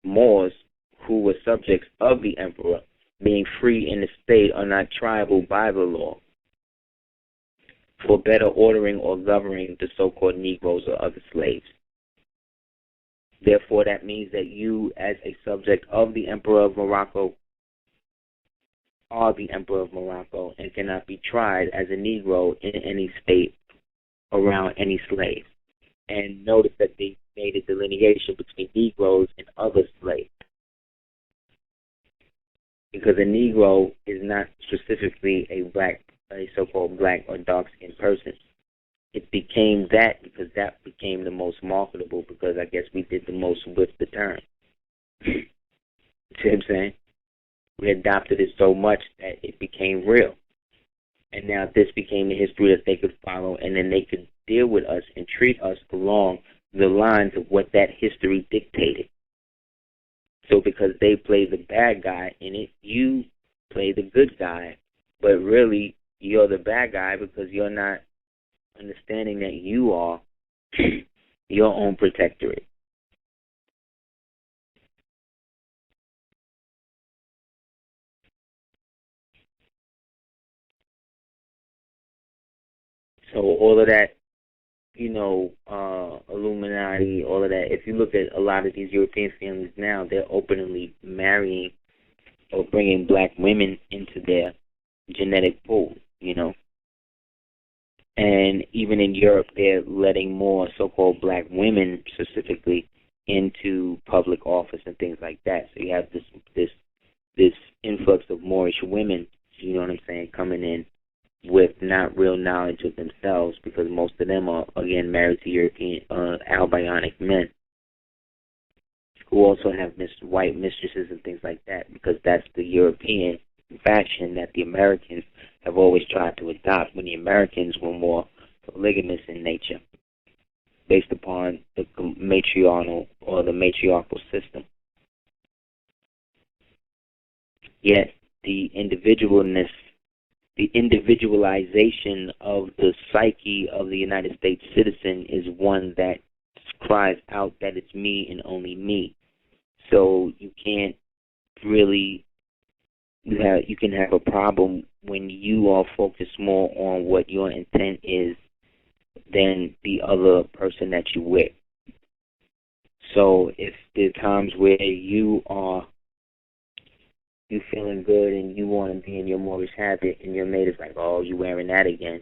Moors who were subjects of the emperor, being free in the state, are not triable by the law, for better ordering or governing the so-called Negroes or other slaves. Therefore, that means that you, as a subject of the Emperor of Morocco, are the Emperor of Morocco and cannot be tried as a Negro in any state around any slave. And notice that they made a delineation between Negroes and other slaves, because a Negro is not specifically a so-called black or dark-skinned person. It became that because that became the most marketable, because I guess we did the most with the term. See what I'm saying? We adopted it so much that it became real. And now this became the history that they could follow, and then they could deal with us and treat us along the lines of what that history dictated. So because they play the bad guy in it, you play the good guy. But really, you're the bad guy because you're not understanding that you are your own protectorate. So all of that, Illuminati, all of that. If you look at a lot of these European families now, they're openly marrying or bringing black women into their genetic pool, And even in Europe, they're letting more so-called black women specifically into public office and things like that. So you have this influx of Moorish women, you know what I'm saying, coming in with not real knowledge of themselves, because most of them are, again, married to European albino men who also have white mistresses and things like that, because that's the European fashion that the Americans have always tried to adopt, when the Americans were more polygamous in nature, based upon the matriarchal system. Yet the individualization of the psyche of the United States citizen is one that cries out that it's me and only me. So you can't really, you can have a problem when you are focused more on what your intent is than the other person that you with. So if there are times where you feeling good and you want to be in your Moorish habit and your mate is like, oh, you wearing that again,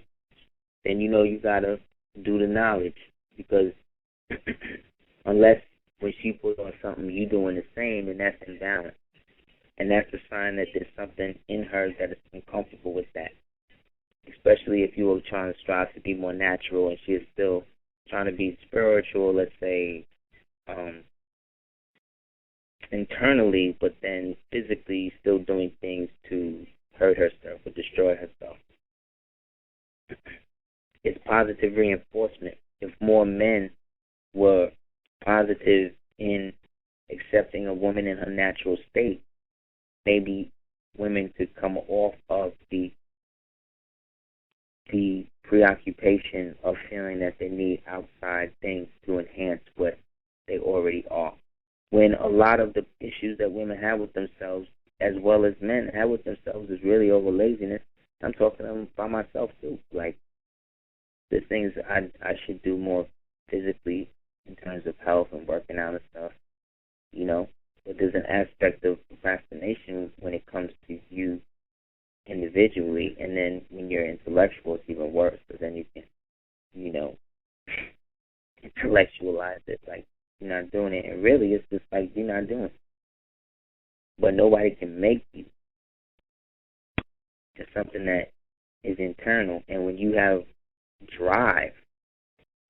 then you got to do the knowledge, because unless when she puts on something you doing the same, then that's imbalance. And that's a sign that there's something in her that is uncomfortable with that. Especially if you were trying to strive to be more natural and she is still trying to be spiritual, let's say, internally, but then physically still doing things to hurt herself or destroy herself. It's positive reinforcement. If more men were positive in accepting a woman in her natural state, maybe women could come off of the preoccupation of feeling that they need outside things to enhance what they already are. When a lot of the issues that women have with themselves, as well as men have with themselves, is really over laziness. I'm talking by myself too. Like, the things I should do more physically in terms of health and working out and stuff, But there's an aspect of procrastination when it comes to you individually, and then when you're intellectual, it's even worse, because then you can, intellectualize it like you're not doing it, and really it's just like you're not doing it. But nobody can make you. It's something that is internal, and when you have drive,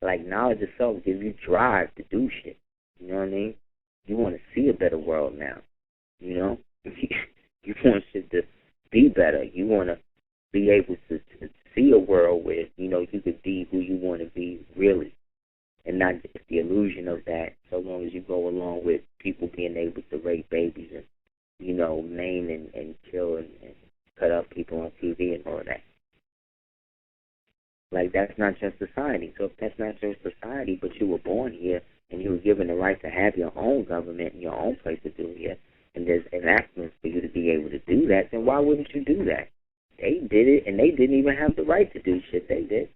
like knowledge itself gives you drive to do shit. You know what I mean? You want to see a better world now. You want shit to be better. You want to be able to see a world where, you could be who you want to be, really. And not just the illusion of that, so long as you go along with people being able to rape babies and, maim and kill and cut up people on TV and all that. Like, that's not just society. So if that's not just society, but you were born here and you were given the right to have your own government and your own place to do here, and there's enactments for you to be able to do that, then why wouldn't you do that? They did it, and they didn't even have the right to do shit they did.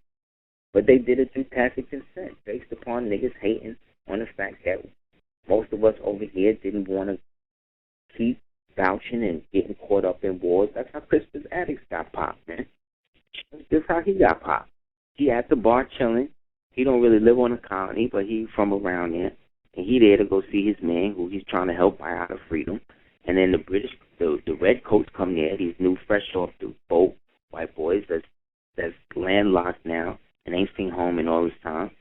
But they did it through tacit consent, based upon niggas hating on the fact that most of us over here didn't want to keep vouching and getting caught up in wars. That's how Crispus Attucks got popped, man. That's just how he got popped. He at the bar chilling. He don't really live on a colony, but he from around there. And he there to go see his man, who he's trying to help buy out of freedom. And then the redcoats come there, these new, fresh off the boat, white boys that's landlocked now and ain't seen home in all this time.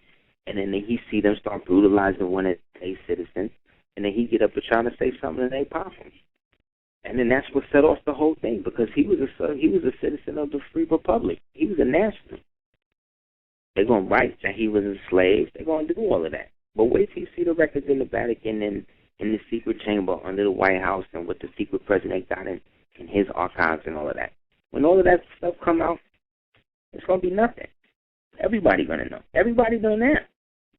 And then he see them start brutalizing one of their citizens. And then he get up and try to say something and they pop him. And then that's what set off the whole thing, because he was a citizen of the free republic. He was a national. They're going to write that he was a slave. They're going to do all of that. But wait till you see the records in the Vatican and in the secret chamber under the White House and what the secret president got in his archives and all of that. When all of that stuff come out, it's going to be nothing. Everybody going to know. Everybody doing that.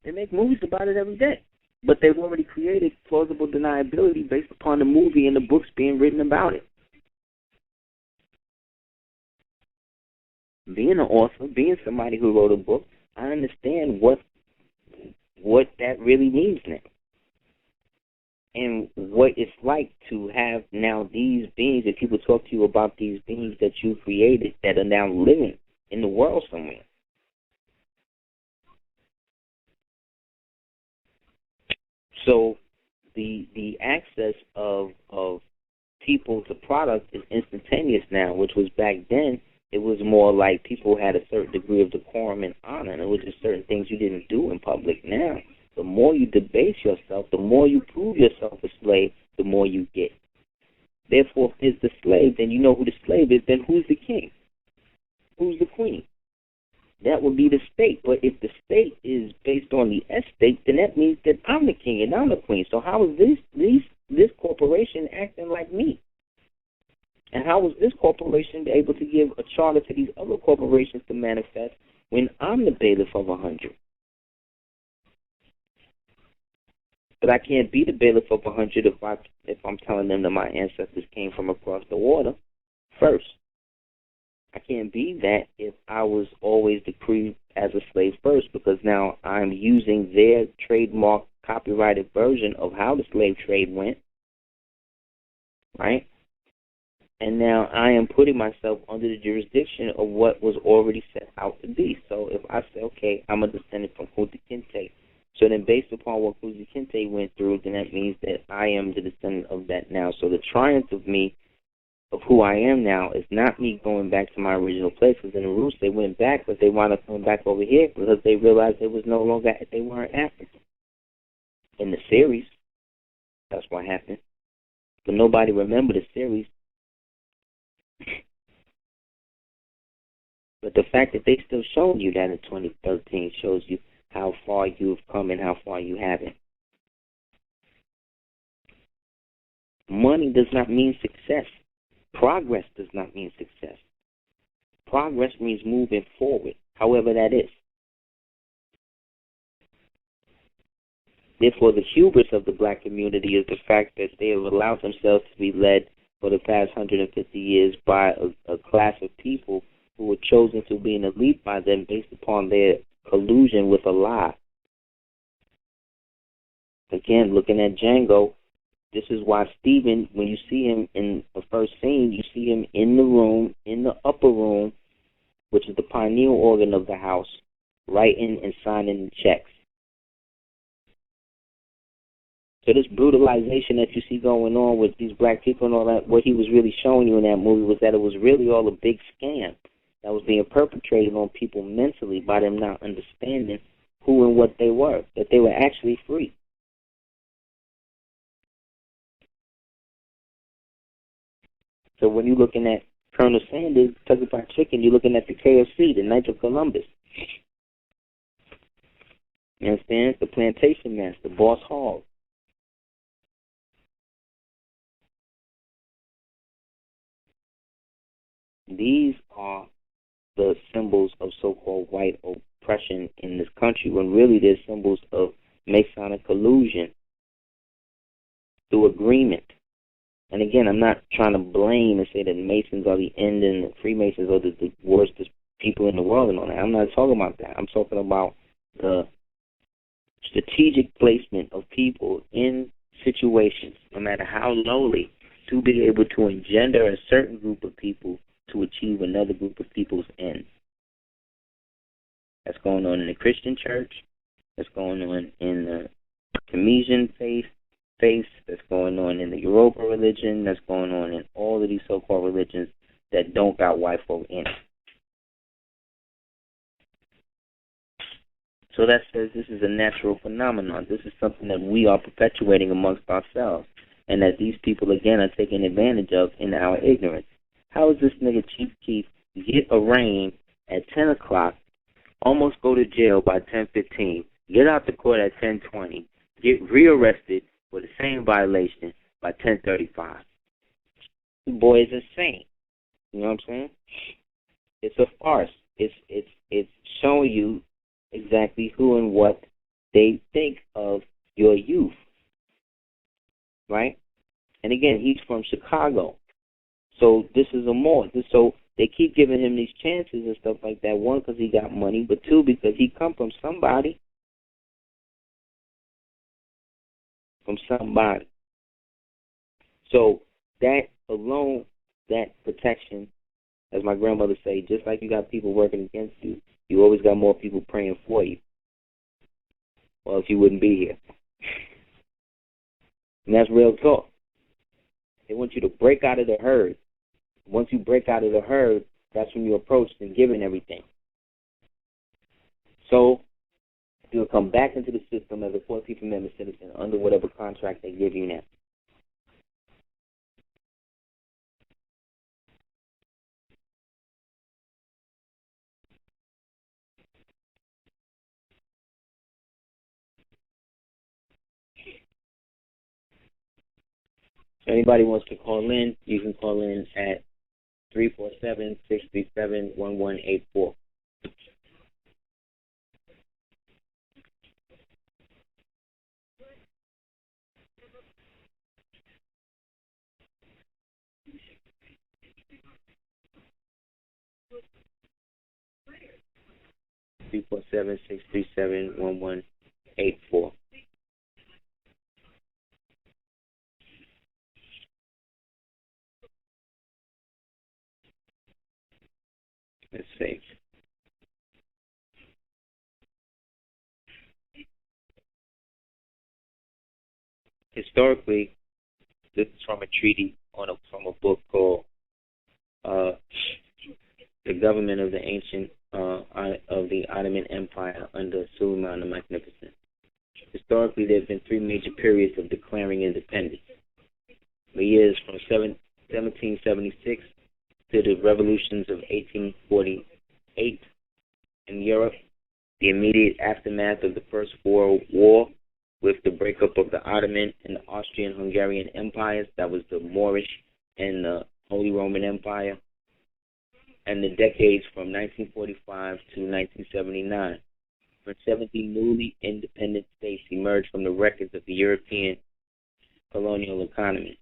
They make movies about it every day. But they've already created plausible deniability based upon the movie and the books being written about it. being an author, being somebody who wrote a book, I understand what that really means now. And what it's like to have now these beings, that people talk to you about these beings that you created that are now living in the world somewhere. So the access of people to product is instantaneous now, which was back then, it was more like people had a certain degree of decorum and honor, and it was just certain things you didn't do in public. Now, the more you debase yourself, the more you prove yourself a slave, the more you get. Therefore, if it's the slave, then you know who the slave is, then who's the king? Who's the queen? That would be the state. But if the state is based on the estate, then that means that I'm the king and I'm the queen. So how is this corporation acting like me? And how was this corporation able to give a charter to these other corporations to manifest when I'm the bailiff of 100? But I can't be the bailiff of 100 if I'm telling them that my ancestors came from across the water first. I can't be that if I was always decreed as a slave first, because now I'm using their trademark copyrighted version of how the slave trade went, right? And now I am putting myself under the jurisdiction of what was already set out to be. So if I say, okay, I'm a descendant from Kunta Kinte, so then based upon what Kunta Kinte went through, then that means that I am the descendant of that now. So the triumph of me, of who I am now, is not me going back to my original place. Because in the roots they went back, but they wound up coming back over here because they realized they weren't African. In the series, that's what happened. But nobody remembered the series. But the fact that they still showing you that in 2013 shows you how far you've come and how far you haven't. Money does not mean success. Progress does not mean success. Progress means moving forward, however that is. Therefore, the hubris of the black community is the fact that they have allowed themselves to be led for the past 150 years by a class of people who were chosen to be an elite by them based upon their collusion with a lie. Again, looking at Django, this is why Stephen, when you see him in the first scene, you see him in the room, in the upper room, which is the pineal organ of the house, writing and signing the checks. So this brutalization that you see going on with these black people and all that, what he was really showing you in that movie was that it was really all a big scam that was being perpetrated on people mentally by them not understanding who and what they were, that they were actually free. So when you're looking at Colonel Sanders, Kentucky Fried Chicken, you're looking at the KFC, the Knights of Columbus. You understand? The Plantation Master, Boss Hogg. These are the symbols of so-called white oppression in this country, when really they're symbols of Masonic collusion through agreement. And again, I'm not trying to blame and say that Masons are the end and the Freemasons are the worst people in the world and all that. I'm not talking about that. I'm talking about the strategic placement of people in situations, no matter how lowly, to be able to engender a certain group of people to achieve another group of people's ends. That's going on in the Christian church. That's going on in the Comesian faith, that's going on in the Europa religion, that's going on in all of these so-called religions that don't got white folk in it. So that says this is a natural phenomenon. This is something that we are perpetuating amongst ourselves, and that these people, again, are taking advantage of in our ignorance. How is this nigga Chief Keef get arraigned at 10 o'clock, almost go to jail by 10:15, get out the court at 10:20, get rearrested for the same violation by 10:35? The boy is insane. You know what I'm saying? It's a farce. It's showing you exactly who and what they think of your youth, right? And again, he's from Chicago. So this is a Moor. So they keep giving him these chances and stuff like that. One, because he got money, but two, because he come from somebody. So that alone, that protection, as my grandmother say, just like you got people working against you, you always got more people praying for you. Or else you wouldn't be here. And that's real talk. They want you to break out of the herd. Once you break out of the herd, that's when you approach and giving everything. So you'll come back into the system as a 14th Amendment citizen under whatever contract they give you now. If anybody wants to call in, you can call in at 347-637-1184. Three 476371184. Let's see. Historically, this is from a treaty from a book called "The Government of the Ancient of the Ottoman Empire under Suleiman the Magnificent." Historically, there have been three major periods of declaring independence. The years from 1776 to the revolutions of 1848 in Europe, the immediate aftermath of the First World War with the breakup of the Ottoman and the Austrian-Hungarian empires, that was the Moorish and the Holy Roman Empire, and the decades from 1945 to 1979, when 70 newly independent states emerged from the records of the European colonial economy.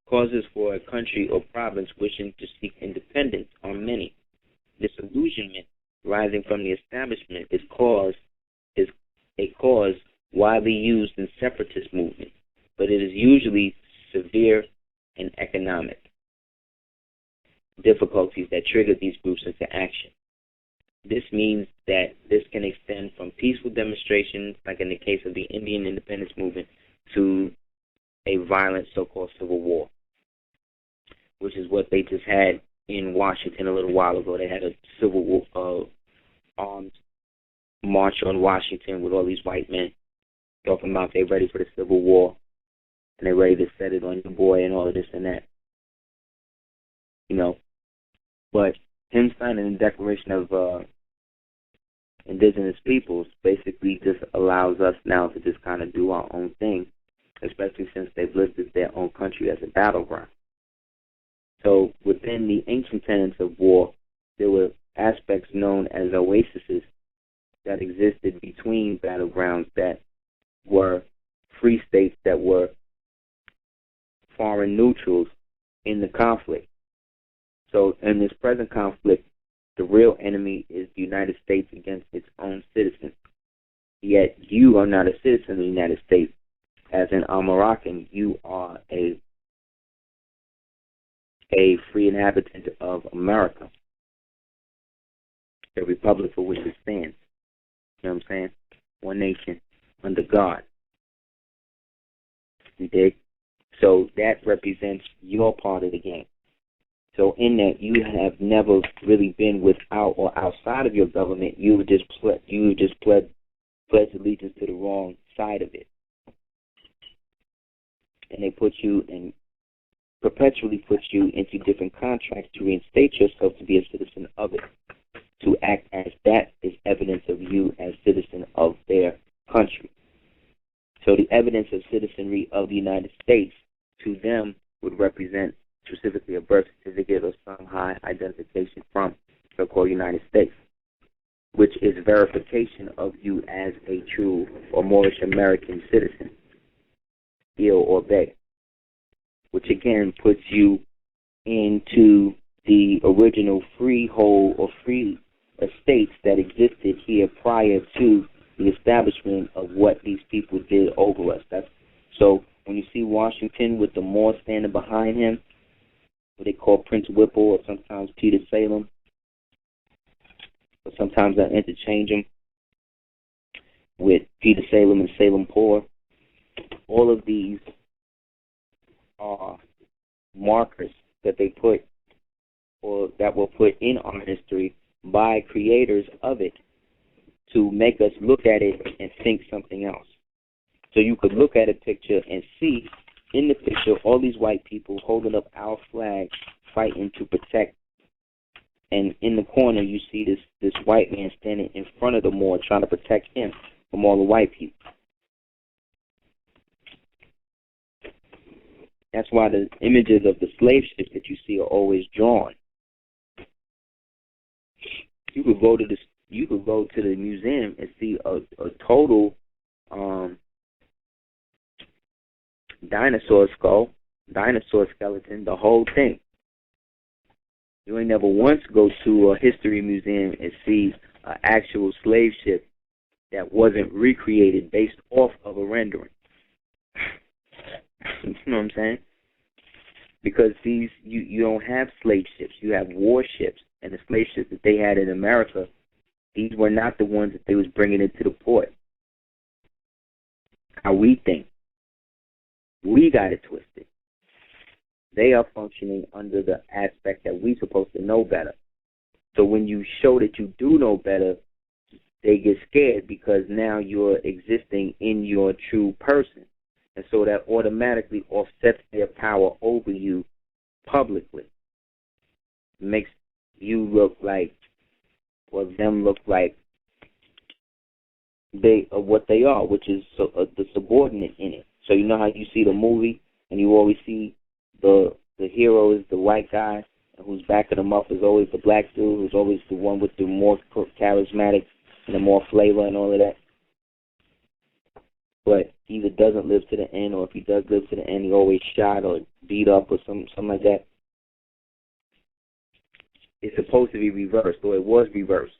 Causes for a country or province wishing to seek independence are many. Disillusionment rising from the establishment is a cause widely used in separatist movements, but it is usually severe and economic difficulties that trigger these groups into action. This means that this can extend from peaceful demonstrations, like in the case of the Indian independence movement, to a violent so-called civil war, which is what they just had in Washington a little while ago. They had a civil war, armed march on Washington with all these white men talking about they're ready for the Civil War and they're ready to set it on your boy and all of this and that. But him signing the Declaration of Indigenous Peoples basically just allows us now to just kind of do our own thing, especially since they've listed their own country as a battleground. So within the ancient tenets of war, there were aspects known as oases that existed between battlegrounds that were free states that were foreign neutrals in the conflict. So in this present conflict, the real enemy is the United States against its own citizens. Yet you are not a citizen of the United States. As an Moroccan, you are a free inhabitant of America, the republic for which it stands. You know what I'm saying? One nation under God. You dig? So that represents your part of the game. So in that, you have never really been without or outside of your government. You just pledged allegiance to the wrong side of it, and they put you and perpetually put you into different contracts to reinstate yourself to be a citizen of it, to act as that is evidence of you as citizen of their country. So the evidence of citizenry of the United States to them would represent specifically a birth certificate or some high identification from so-called United States. which is verification of you as a true or Moorish American citizen, ill or beg, which again puts you into the original freehold or free estates that existed here prior to the establishment of what these people did over us. So when you see Washington with the Moor standing behind him, what they call Prince Whipple or sometimes Peter Salem, but sometimes I interchange them with Peter Salem and Salem Poor. All of these are markers that they put or that were put in our history by creators of it to make us look at it and think something else. So you could look at a picture and see in the picture all these white people holding up our flag, fighting to protect. And in the corner, you see this white man standing in front of the Moor trying to protect him from all the white people. That's why the images of the slave ships that you see are always drawn. You could go to the museum and see a total dinosaur skull, dinosaur skeleton, the whole thing. You ain't never once go to a history museum and see an actual slave ship that wasn't recreated based off of a rendering. You know what I'm saying? Because you don't have slave ships, you have warships, and the slave ships that they had in America, these were not the ones that they was bringing into the port. How we think. We got it twisted. They are functioning under the aspect that we're supposed to know better. So when you show that you do know better, they get scared because now you're existing in your true person. And so that automatically offsets their power over you publicly. It makes you look like, or them look like they are what they are, which is the subordinate in it. So you know how you see the movie and you always see the hero is the white guy, and who's backing him up is always the black dude, who's always the one with the more charismatic and the more flavor and all of that. But he either doesn't live to the end, or if he does live to the end, he always shot or beat up or something like that. It's supposed to be reversed, or it was reversed.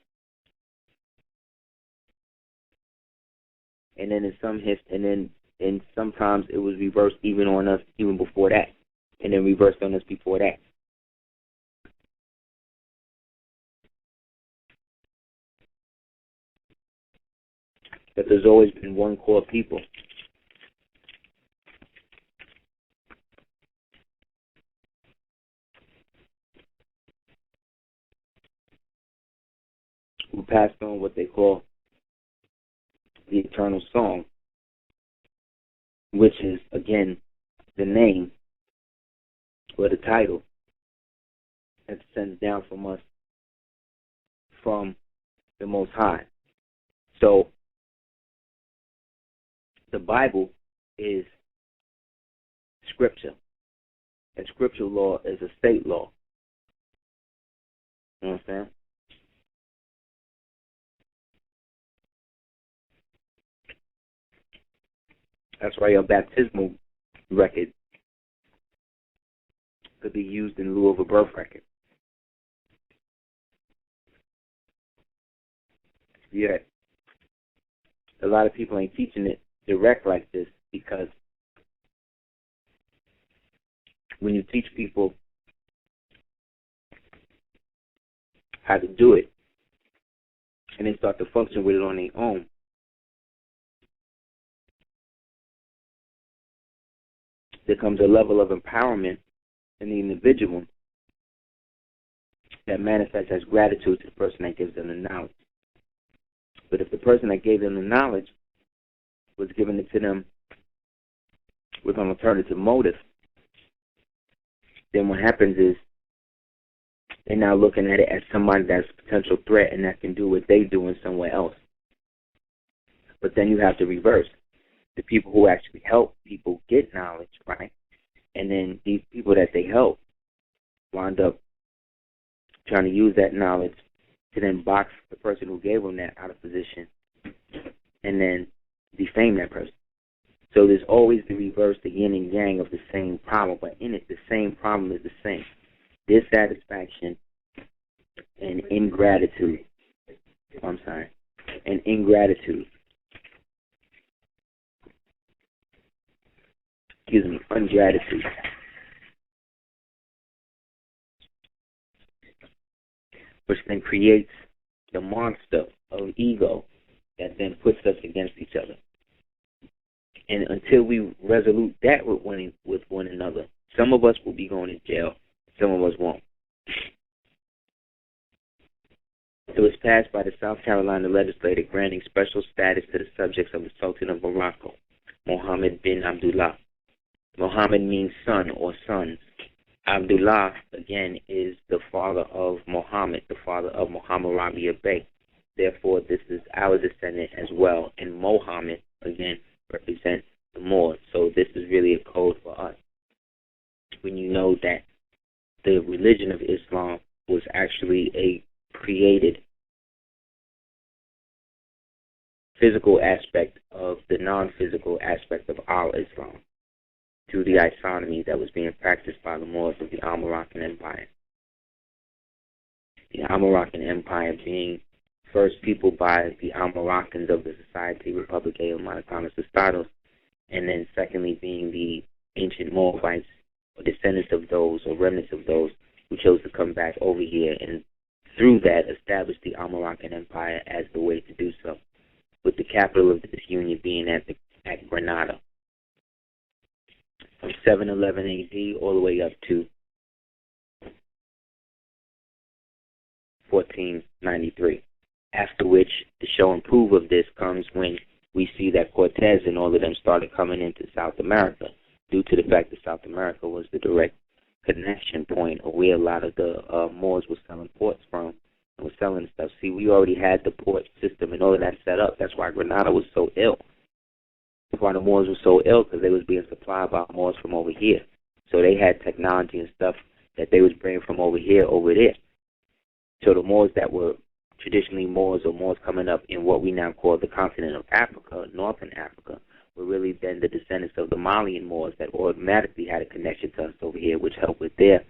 And then and sometimes it was reversed even on us, even before that, and then reversed on us before that. But there's always been one core people. Who passed on what they call the eternal song, which is, again, the name or the title that sends down from us from the Most High. So the Bible is scripture, and scriptural law is a state law. You understand? That's why your baptismal record could be used in lieu of a birth record. Yet, a lot of people ain't teaching it direct like this, because when you teach people how to do it and they start to function with it on their own, there comes a level of empowerment in the individual that manifests as gratitude to the person that gives them the knowledge. But if the person that gave them the knowledge was giving it to them with an alternative motive, then what happens is they're now looking at it as somebody that's a potential threat and that can do what they do in somewhere else. But then you have to reverse. The people who actually help people get knowledge, right? And then these people that they help wind up trying to use that knowledge to then box the person who gave them that out of position and then defame that person. So there's always the reverse, the yin and yang of the same problem, but in it, the same problem is the same. Dissatisfaction and ingratitude. And ingratitude. Ungratitude. Which then creates the monster of ego that then puts us against each other. And until we resolute that with one another, some of us will be going to jail, some of us won't. It was passed by the South Carolina legislature granting special status to the subjects of the Sultan of Morocco, Mohammed bin Abdullah. Mohammed means son or sons. Abdullah, again, is the father of Muhammad, the father of Muhammad Rabia Bey. Therefore, this is our descendant as well. And Mohammed, again, represents the Moors. So this is really a code for us. When you know that the religion of Islam was actually a created physical aspect of the non-physical aspect of our Islam through the isonomy that was being practiced by the Moors of the Almoravian Empire. The Almoravian Empire being first peopled by the Almoracans of the Society Republicae Monarchos Estados, and then secondly being the ancient Moabites, or descendants of those, or remnants of those, who chose to come back over here and through that established the Almoravian Empire as the way to do so, with the capital of this union being at Granada. From 711 AD all the way up to 1493. After which, the show and prove of this comes when we see that Cortez and all of them started coming into South America, due to the fact that South America was the direct connection point, or where a lot of the Moors were selling ports from and were selling stuff. See, we already had the port system and all of that set up. That's why Granada was so ill. That's why the Moors were so ill, because they was being supplied by Moors from over here. So they had technology and stuff that they was bringing from over here over there. So the Moors that were traditionally Moors, or Moors coming up in what we now call the continent of Africa, Northern Africa, were really then the descendants of the Malian Moors that automatically had a connection to us over here, which helped with their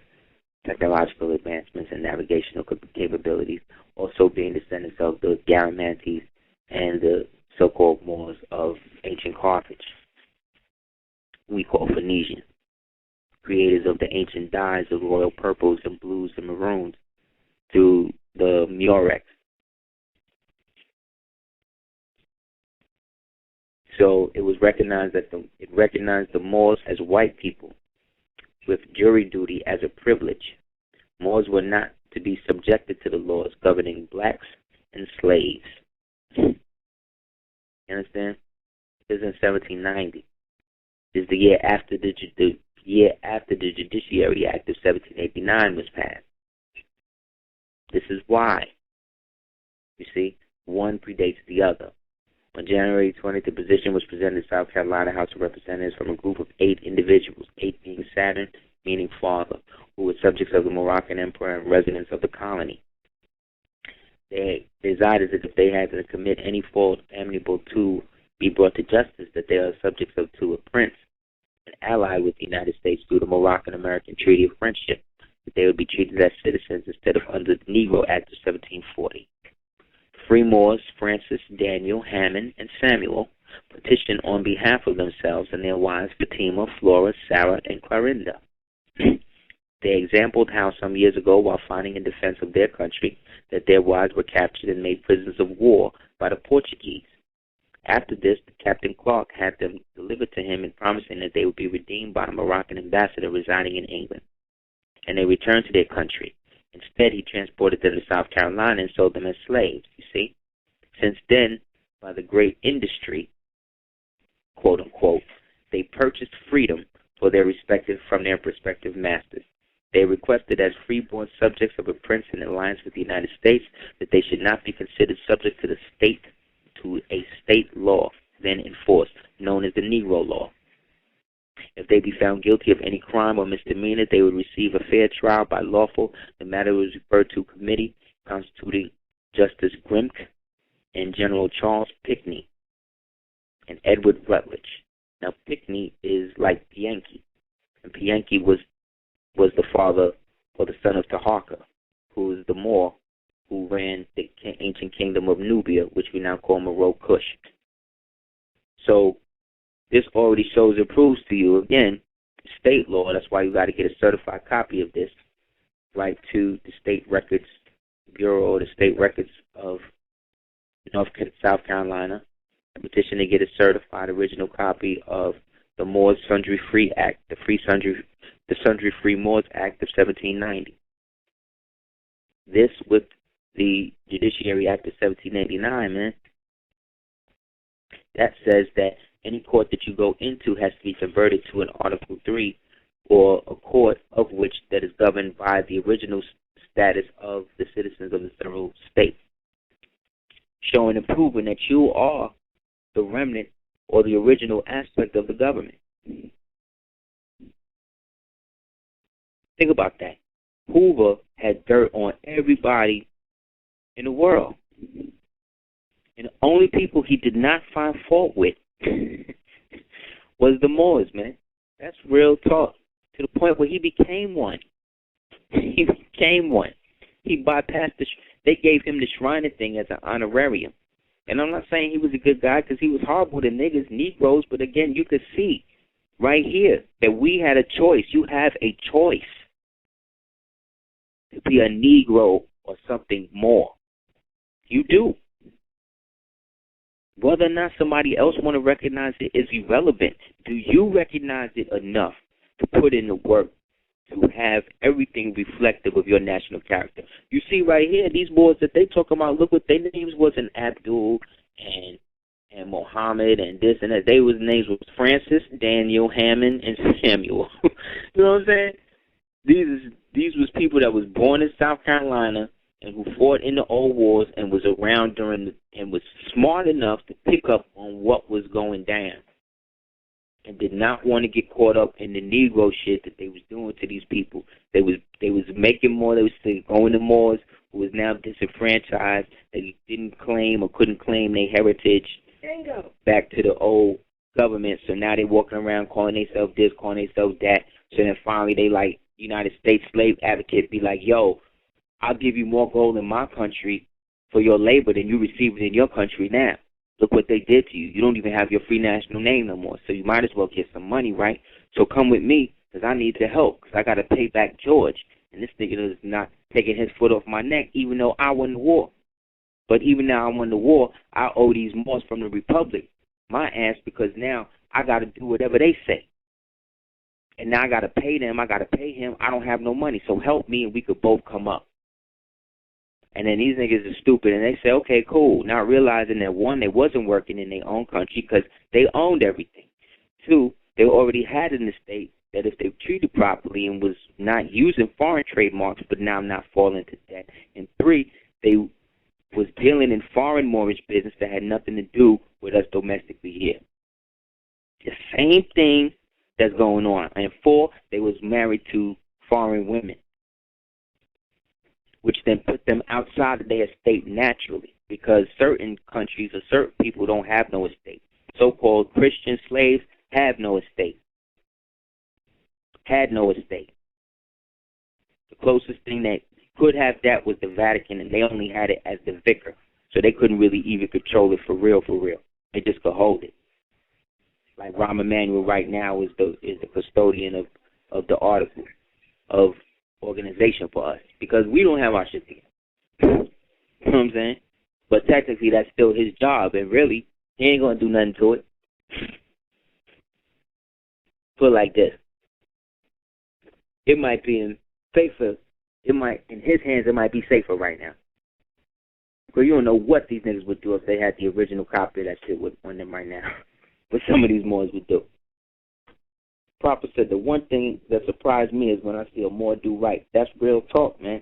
technological advancements and navigational capabilities, also being descendants of the Garamantes and the so-called Moors of ancient Carthage, we call Phoenicians, creators of the ancient dyes of royal purples and blues and maroons through the Murex. So it was recognized that it recognized the Moors as white people with jury duty as a privilege. Moors were not to be subjected to the laws governing blacks and slaves. You understand? This is in 1790. This is the year after the Judiciary Act of 1789 was passed. This is why. You see, one predates the other. On January 20th, the position was presented to South Carolina House of Representatives from a group of 8 individuals, 8 being Saturn, meaning father, who were subjects of the Moroccan Emperor and residents of the colony. They decided that if they had to commit any fault amenable to be brought to justice, that they are subjects to a prince, an ally with the United States through the Moroccan-American Treaty of Friendship, that they would be treated as citizens instead of under the Negro Act of 1740. Free Moors, Francis, Daniel, Hammond, and Samuel, petitioned on behalf of themselves and their wives Fatima, Flora, Sarah, and Clarinda. They exampled how some years ago, while fighting in defense of their country, that their wives were captured and made prisoners of war by the Portuguese. After this, Captain Clark had them delivered to him and promising that they would be redeemed by a Moroccan ambassador residing in England, and they returned to their country. Instead, he transported them to South Carolina and sold them as slaves, you see. Since then, by the great industry, quote unquote, they purchased freedom from their respective masters. They requested as freeborn subjects of a prince in alliance with the United States that they should not be considered subject to a state law then in force, known as the Negro Law. If they be found guilty of any crime or misdemeanor, they would receive a fair trial by lawful. The matter was referred to a committee constituting Justice Grimke, and General Charles Pinckney, and Edward Rutledge. Now, Pinckney is like Pianki, and Pianki was the father or the son of Taharqa, who is the Moor who ran the ancient kingdom of Nubia, which we now call Meroe Kush. So this already shows and proves to you, again, state law. That's why you got to get a certified copy of this, right to the State Records Bureau or the State Records of South Carolina, a petition to get a certified original copy of the Moors Sundry Free Act, the Sundry Free Moors Act of 1790. This with the Judiciary Act of 1789, man. That says that any court that you go into has to be converted to an Article 3 or a court of which that is governed by the original status of the citizens of the federal state, showing and proving that you are the remnant or the original aspect of the government. Think about that. Hoover had dirt on everybody in the world. And the only people he did not find fault with was the Moors, man. That's real talk. To the point where he became one. He became one. He bypassed they gave him the Shriner thing as an honorarium. And I'm not saying he was a good guy because he was horrible to niggas, Negroes, but again, you could see right here that we had a choice. You have a choice to be a Negro or something more. You do. Whether or not somebody else want to recognize it is irrelevant. Do you recognize it enough to put in the work to have everything reflective of your national character? You see right here, these boys that they talk about, look what their names was in Abdul and Mohammed and this and that. Names was Francis, Daniel, Hammond, and Samuel. You know what I'm saying? These was people that was born in South Carolina and who fought in the old wars and was around and was smart enough to pick up on what was going down and did not want to get caught up in the Negro shit that they was doing to these people. They was making more. They was going to Moors who was now disenfranchised. They didn't claim or couldn't claim their heritage back to the old government. So now they walking around calling themselves this, calling themselves that. So then finally they like United States slave advocate be like, yo, I'll give you more gold in my country for your labor than you receive it in your country now. Look what they did to you. You don't even have your free national name no more, so you might as well get some money, right? So come with me, because I need to help, because I got to pay back George. And this nigga is not taking his foot off my neck, even though I won the war. But even now I won the war, I owe these Moors from the Republic my ass, because now I got to do whatever they say. And now I got to pay them, I got to pay him. I don't have no money, so help me and we could both come up. And then these niggas are stupid, and they say, okay, cool. Not realizing that, one, they wasn't working in their own country because they owned everything. Two, they already had an estate that if they were treated properly and was not using foreign trademarks, but now not falling into debt. And three, they was dealing in foreign mortgage business that had nothing to do with us domestically here. The same thing that's going on. And four, they was married to foreign women, which then put them outside of their estate naturally, because certain countries or certain people don't have no estate. So-called Christian slaves have no estate. Had no estate. The closest thing that could have that was the Vatican, and they only had it as the vicar, so they couldn't really even control it for real, for real. They just could hold it. Like Rahm Emanuel right now is the custodian of the article of organization for us, because we don't have our shit together. You know what I'm saying? But technically that's still his job, and really he ain't gonna do nothing to it. Put it like this. It might be safer. In his hands it might be safer right now. Because you don't know what these niggas would do if they had the original copy of that shit on them right now. What some of these Moors would do. Papa said the one thing that surprised me is when I see a Moor do right. That's real talk, man.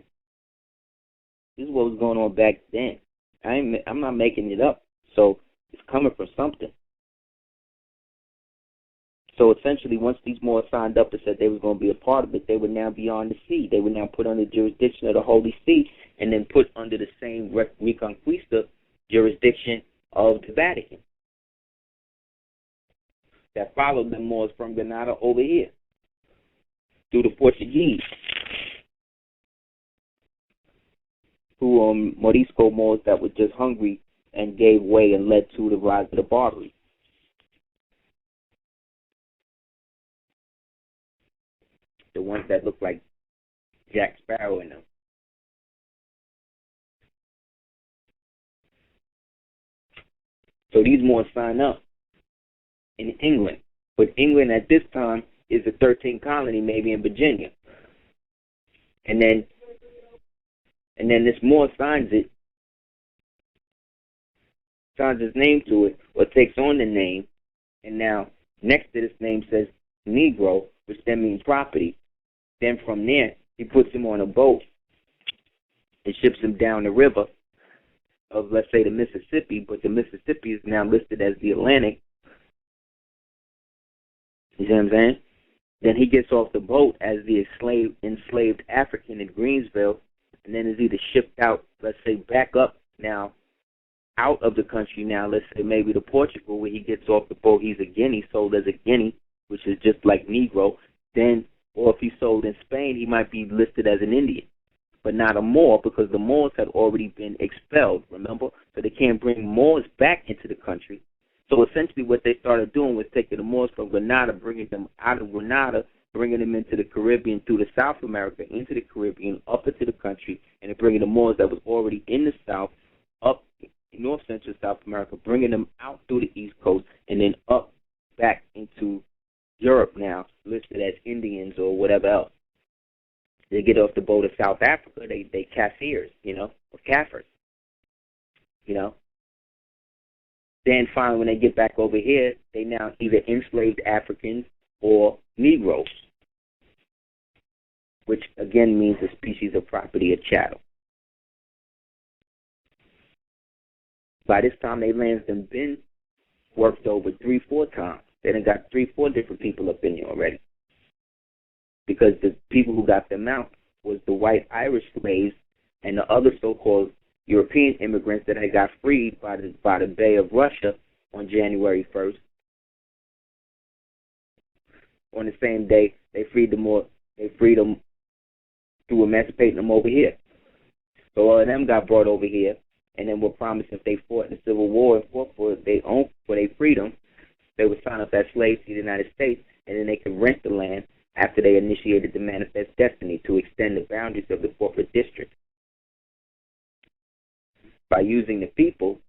This is what was going on back then. I'm not making it up. So it's coming from something. So essentially, once these Moors signed up and said they were going to be a part of it, they would now be on the sea. They would now put under the jurisdiction of the Holy See and then put under the same Reconquista jurisdiction of the Vatican that followed the Moors from Granada over here through the Portuguese, who Morisco Moors that were just hungry and gave way and led to the rise of the Barbary. The ones that look like Jack Sparrow in them. So these Moors sign up in England. But England at this time is a 13th colony, maybe in Virginia. And then this Moor signs his name to it, or takes on the name, and now next to this name says Negro, which then means property. Then from there, he puts him on a boat and ships him down the river of, let's say, the Mississippi, but the Mississippi is now listed as the Atlantic. You see what I'm saying? Then he gets off the boat as the enslaved African in Greensville, and then is either shipped out, let's say, back up now, out of the country now, let's say maybe to Portugal, where he gets off the boat, he's a Guinea, sold as a Guinea, which is just like Negro. Then, or if he's sold in Spain, he might be listed as an Indian, but not a Moor, because the Moors had already been expelled, remember? So they can't bring Moors back into the country. So essentially what they started doing was taking the Moors from Granada, bringing them out of Granada, bringing them into the Caribbean, through the South America, into the Caribbean, up into the country, and then bringing the Moors that was already in the South, up in North Central South America, bringing them out through the East Coast, and then up back into Europe now, listed as Indians or whatever else. They get off the boat of South Africa, they Kaffirs, or Kafirs, Then finally, when they get back over here, they now either enslaved Africans or Negroes, which again means a species of property, a chattel. By this time, their lands done been worked over 3-4 times. They done got 3-4 different people up in here already. Because the people who got them out was the white Irish slaves and the other so-called European immigrants that had got freed by the Bay of Russia on January 1st. On the same day, they freed them through emancipating them over here. So all of them got brought over here, and then were promised if they fought in the Civil War and fought for their freedom, they would sign up as slaves to the United States, and then they could rent the land after they initiated the Manifest Destiny to extend the boundaries of the corporate district by using the people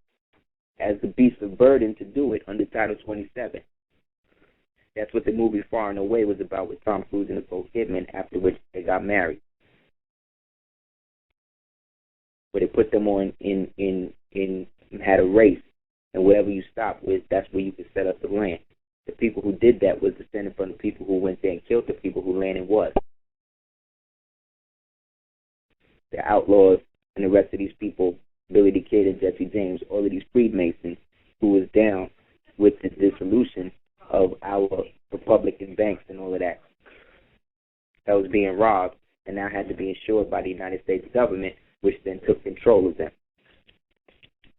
as the beast of burden to do it under Title 27. That's what the movie Far and Away was about with Tom Cruise and Nicole Kidman, after which they got married. Where they put them on had a race, and wherever you stopped with, that's where you could set up the land. The people who did that was descended from the people who went there and killed the people who landed was. The outlaws and the rest of these people, Billy the Kid and Jesse James, all of these Freemasons who was down with the dissolution of our Republican banks and all of that. That was being robbed and now had to be insured by the United States government, which then took control of them.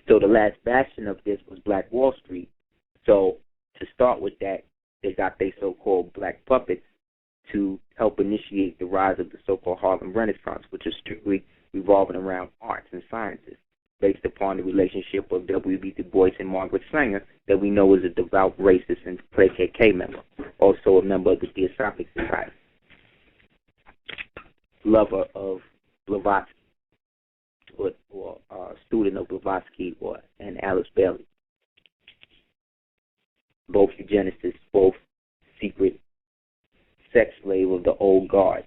So the last bastion of this was Black Wall Street. So to start with that, they got their so-called black puppets to help initiate the rise of the so-called Harlem Renaissance, which is strictly revolving around arts and sciences, based upon the relationship of W.B. Du Bois and Margaret Sanger, that we know is a devout racist and KKK member, also a member of the Theosophic Society, lover of Blavatsky, or student of Blavatsky and Alice Bailey. Both eugenicists, both secret sex slave of the old guard.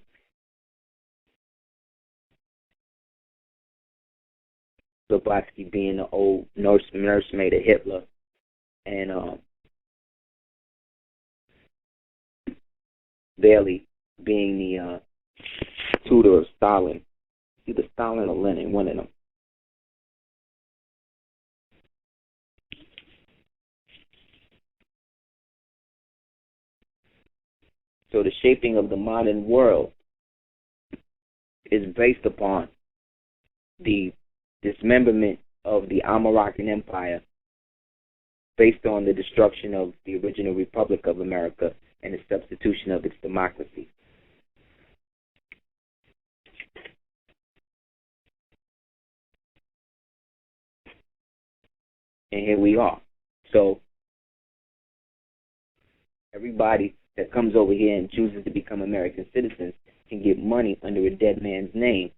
Blavatsky being the old nursemaid of Hitler, and Bailey being the tutor of Stalin, either Stalin or Lenin, one of them. So the shaping of the modern world is based upon the dismemberment of the Moroccan Empire, based on the destruction of the original Republic of America and the substitution of its democracy. And here we are. So everybody that comes over here and chooses to become American citizens can get money under a dead man's name,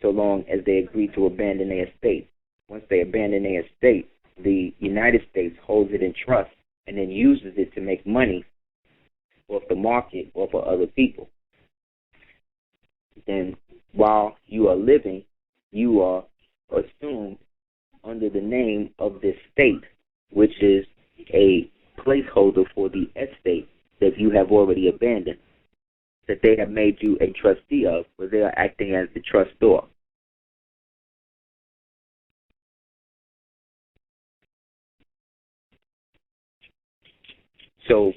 so long as they agree to abandon their estate. Once they abandon their estate, the United States holds it in trust and then uses it to make money off the market or for other people. Then while you are living, you are assumed under the name of this state, which is a placeholder for the estate that you have already abandoned, that they have made you a trustee of, where they are acting as the trustor. So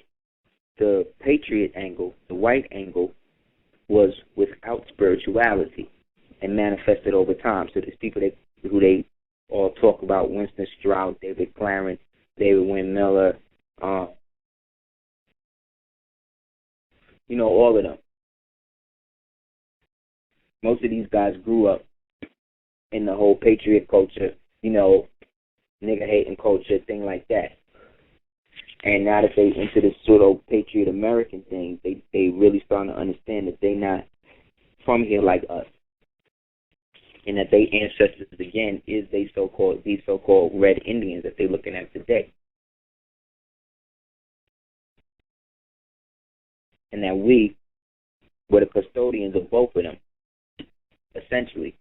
the patriot angle, the white angle, was without spirituality and manifested over time. So there's people who they all talk about: Winston Stroud, David Clarence, David Wynn Miller, all of them. Most of these guys grew up in the whole patriot culture, nigger hating culture, thing like that. And now that they into this sort of patriot American thing, they really starting to understand that they not from here like us, and that their ancestors again is these so-called red Indians that they're looking at today, and that we were the custodians of both of them, essentially.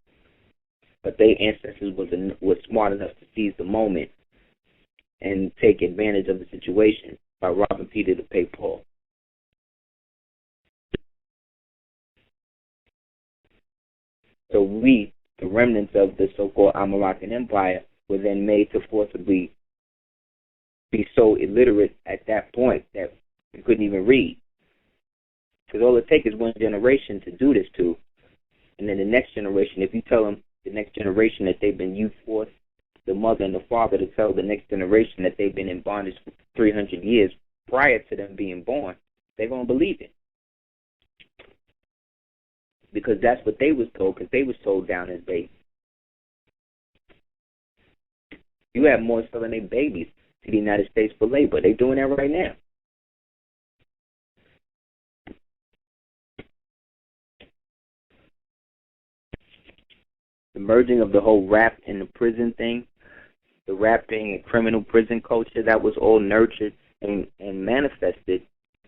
But their ancestors was smart enough to seize the moment and take advantage of the situation by robbing Peter to pay Paul. So we, the remnants of the so-called Moroccan Empire, were then made to forcibly be so illiterate at that point that we couldn't even read. Because all it takes is one generation to do this to, and then the next generation, if you tell them the next generation that they've been youth forced, the mother and the father to tell the next generation that they've been in bondage for 300 years prior to them being born, they're going to believe it. Because that's what they was told, because they was told down as babies. You have more selling their babies to the United States for labor. They're doing that right now. The merging of the whole rap and the prison thing, the rap being a criminal prison culture, that was all nurtured and manifested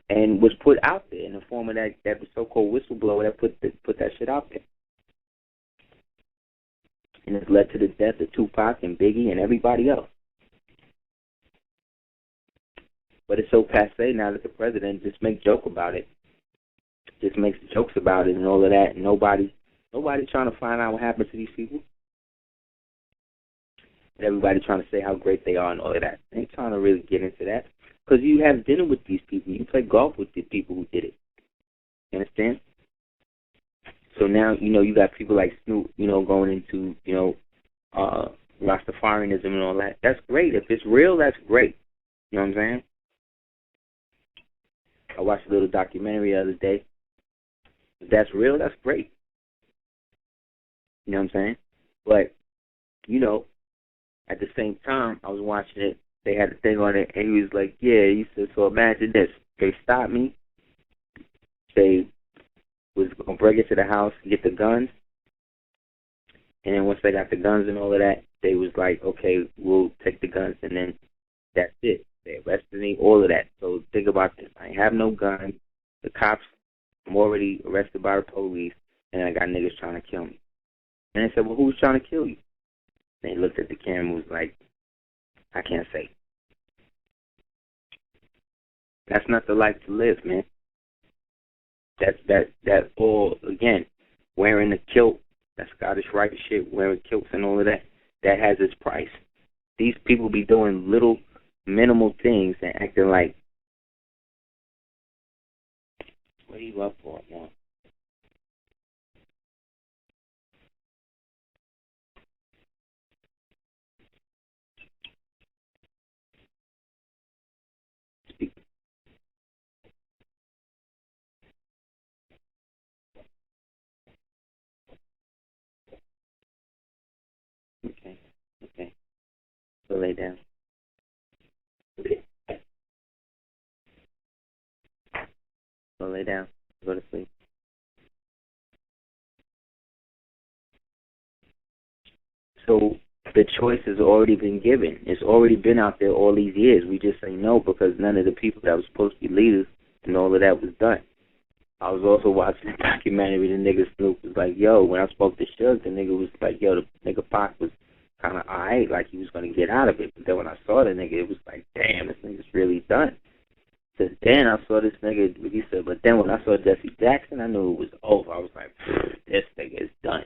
and was put out there in the form of that so-called whistleblower that put that shit out there. And it's led to the death of Tupac and Biggie and everybody else. But it's so passe now that the president just makes joke about it. Just makes jokes about it and all of that. And nobody's trying to find out what happened to these people. And everybody trying to say how great they are and all of that. They ain't trying to really get into that. Because you have dinner with these people. You play golf with the people who did it. You understand? So now, you got people like Snoop, going into, Rastafarianism and all that. That's great. If it's real, that's great. You know what I'm saying? I watched a little documentary the other day. If that's real, that's great. You know what I'm saying? But, at the same time, I was watching it. They had a thing on it, and he was like, yeah, he said, so imagine this. They stopped me. They was going to break into the house, get the guns. And then once they got the guns and all of that, they was like, okay, we'll take the guns, and then that's it. They arrested me, all of that. So think about this. I ain't have no gun. The cops, I'm already arrested by the police, and I got niggas trying to kill me. And they said, well, who's trying to kill you? And they looked at the camera and was like, I can't say. That's not the life to live, man. That's all, again, wearing the kilt, that Scottish Rite shit, wearing kilts and all of that, that has its price. These people be doing little, minimal things and acting like you up for it now? Okay. Okay. Go lay down. Go lay down. Go to sleep. So the choice has already been given. It's already been out there all these years. We just say no because none of the people that were supposed to be leaders and all of that was done. I was also watching a documentary. The nigga Snoop was like, yo, when I spoke to Suge, the nigga was like, yo, the nigga Pac was kind of all right, like he was going to get out of it. But then when I saw the nigga, it was like, damn, this nigga's really done. So then I saw this nigga, what he said, but then when I saw Jesse Jackson, I knew it was over. I was like, this nigga is done.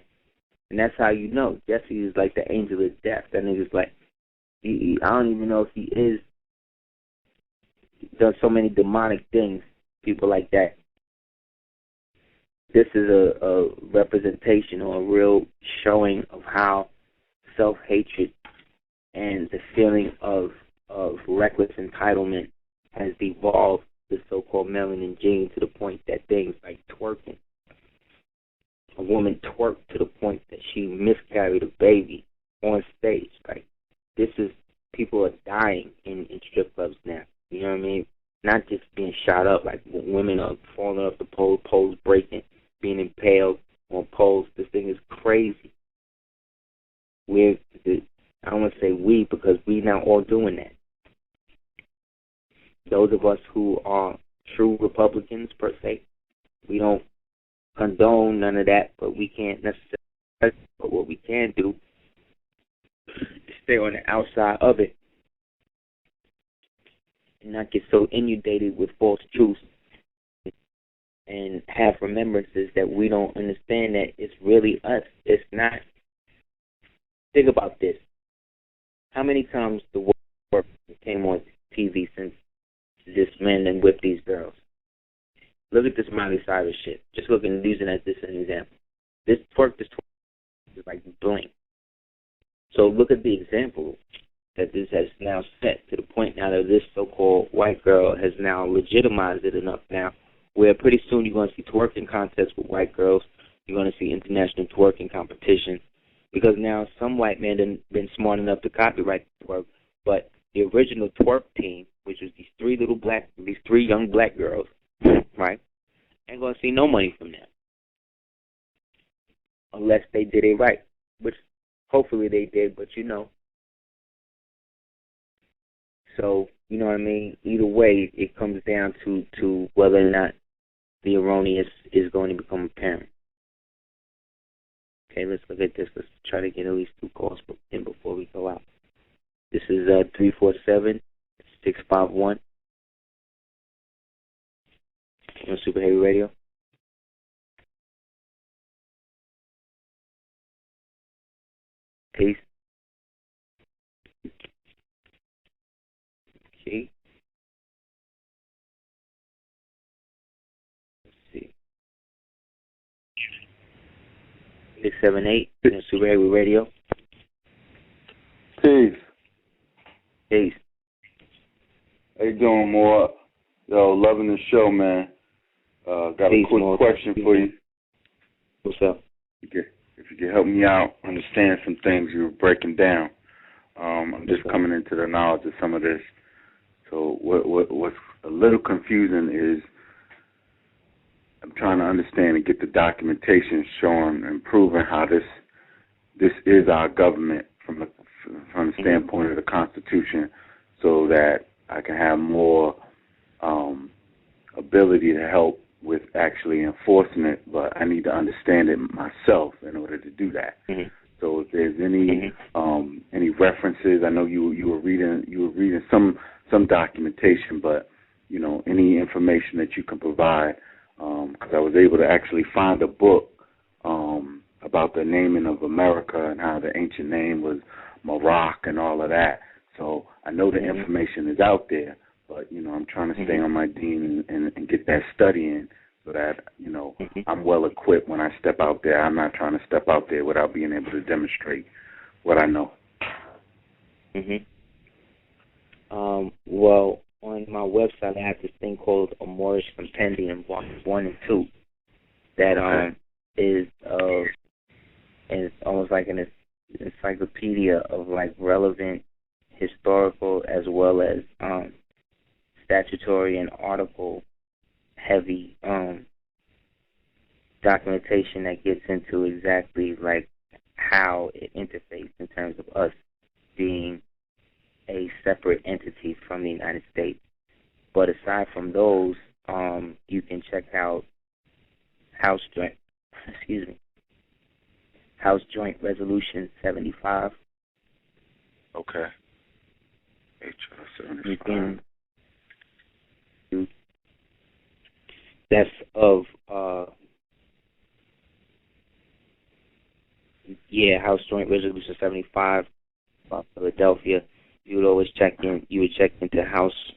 And that's how you know. Jesse is like the angel of death. That nigga's like, I don't even know if he is, done so many demonic things, people like that. This is a representation or a real showing of how self-hatred and the feeling of reckless entitlement has devolved the so-called melanin gene to the point that things like twerking. A woman twerked to the point that she miscarried a baby on stage. Like, this is, people are dying in strip clubs now. You know what I mean? Not just being shot up, like women are falling off the pole, poles breaking, being impaled on poles. This thing is crazy. I don't want to say we, because we now all doing that. Those of us who are true Republicans, per se, we don't condone none of that, but we can't necessarily, but what we can do is stay on the outside of it and not get so inundated with false truths and have remembrances that we don't understand that it's really us. It's not. Think about this. How many times the work came on TV since this man and whipped these girls? Look at this Miley Cyrus shit. Just looking, using this as an example. This twerk is like blank. So look at the example that this has now set to the point now that this so-called white girl has now legitimized it enough now where pretty soon you're going to see twerking contests with white girls. You're going to see international twerking competitions because now some white men have been smart enough to copyright the twerk, but the original twerk team, which was these three young black girls, right, ain't going to see no money from them unless they did it right, which hopefully they did, but you know. So, you know what I mean? Either way, it comes down to whether or not the erroneous is going to become apparent. Okay, let's look at this. Let's try to get at least 2 calls in before we go out. This is 347-651 on Super Heavy Radio. Peace. Okay. Let's see. 678 on Super Heavy Radio. Peace. Peace. How you doing, Moore? Yo, loving the show, man. Got Peace, a quick Moore. question for you. What's up? If you could help me out, understand some things you were breaking down. I'm just coming into the knowledge of some of this. So what's a little confusing is I'm trying to understand and get the documentation showing and proving how this is our government from the standpoint of the Constitution, so that I can have more ability to help with actually enforcing it, but I need to understand it myself in order to do that. Mm-hmm. So if there's any references, I know you were reading some documentation, but you know, any information that you can provide, because I was able to actually find a book about the naming of America and how the ancient name was Maroc and all of that. So I know the information is out there, but you know, I'm trying to stay on my deen and get that study in so that, I'm well equipped when I step out there. I'm not trying to step out there without being able to demonstrate what I know. Well, on my website, I have this thing called a Moorish Compendium, Volumes 1 and 2, that is it's almost like an encyclopedia of like relevant historical as well as statutory and article heavy documentation that gets into exactly like how it interfaces in terms of us being a separate entity from the United States. But aside from those, you can check out House Joint Resolution 75. Okay. HR 75. You can that's of House Joint Resolution 75 about Philadelphia. You would always check into House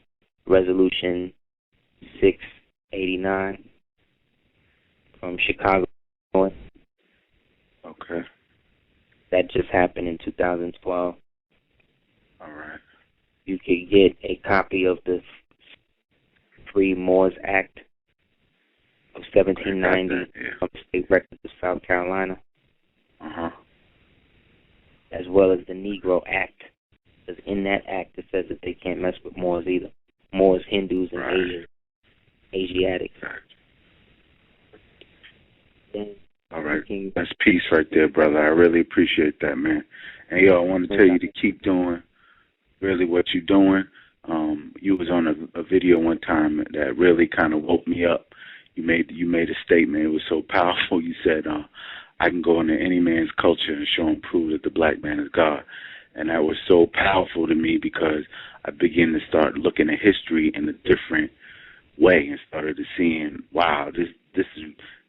Resolution 689 from Chicago. Okay. That just happened in 2012. All right. You could get a copy of the Free Moors Act of 1790 from the State Records of South Carolina, as well as the Negro Act. Because in that act it says that they can't mess with Moors either. Moors, Hindus, and Asiatics. Then all right. That's peace right there, brother. I really appreciate that, man. And, I want to tell you to keep doing really what you're doing. You was on a video one time that really kind of woke me up. You made a statement. It was so powerful. You said, I can go into any man's culture and show and prove that the black man is God. And that was so powerful to me because I began to start looking at history in a different way and started to seeing, wow, this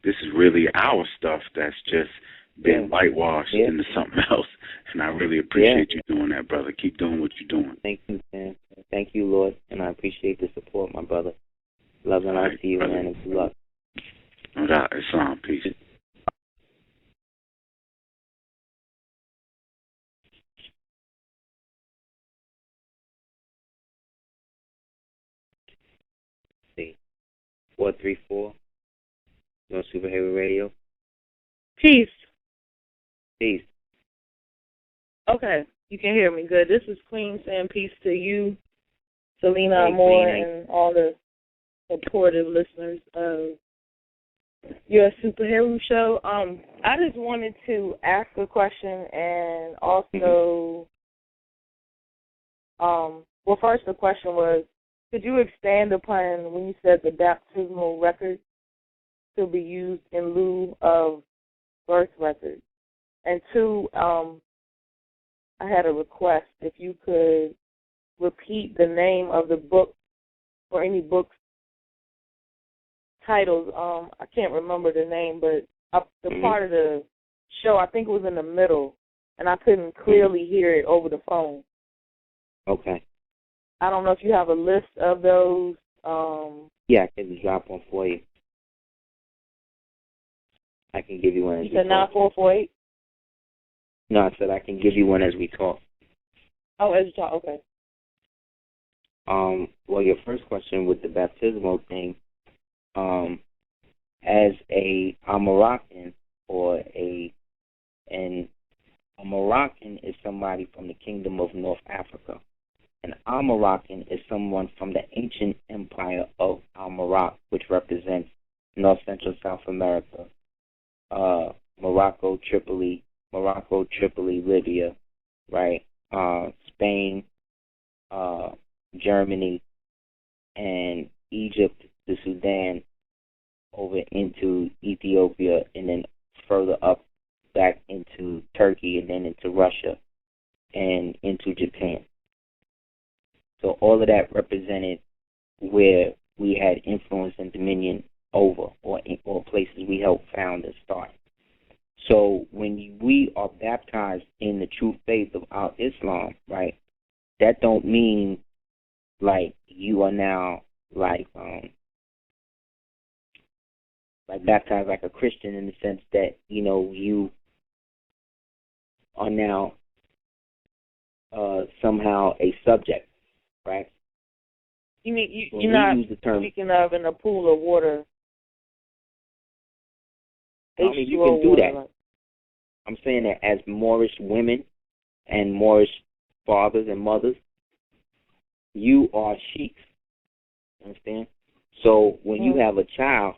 is really our stuff that's just been whitewashed into something else. And I really appreciate you doing that, brother. Keep doing what you're doing. Thank you, man. Thank you, Lord. And I appreciate the support, my brother. Love and life to you, brother. Man, and good luck. No doubt. Islam. Peace. See. 434. No Super Heru Radio. Peace. Peace. Okay, you can hear me good. This is Queen saying peace to you, Selena Moore, and all the supportive listeners of your Super Heru show. I just wanted to ask a question and also, well, first the question was, could you expand upon when you said the baptismal record to be used in lieu of birth records? And two, I had a request if you could repeat the name of the book or any books titles. I can't remember the name, but the part of the show, I think it was in the middle, and I couldn't clearly hear it over the phone. Okay. I don't know if you have a list of those. Yeah, I can drop one for you. I can give you one. You said 9448? No, I said I can give you one as we talk. Oh, as you talk, okay. Well, your first question with the baptismal thing, as a Moroccan a Moroccan is somebody from the Kingdom of North Africa. An Moroccan is someone from the ancient empire of Al-Morocco, which represents North Central South America, Morocco, Tripoli, Libya, right? Spain, Germany, and Egypt, the Sudan, over into Ethiopia, and then further up back into Turkey, and then into Russia, and into Japan. So all of that represented where we had influence and dominion over, or places we helped found and start. So when we are baptized in the true faith of our Islam, right, that don't mean like you are now like like baptized like a Christian in the sense that, you are now somehow a subject, right? You mean you're not speaking of in a pool of water? You can do that. Like. I'm saying that as Moorish women and Moorish fathers and mothers, you are sheiks. Understand? So when you have a child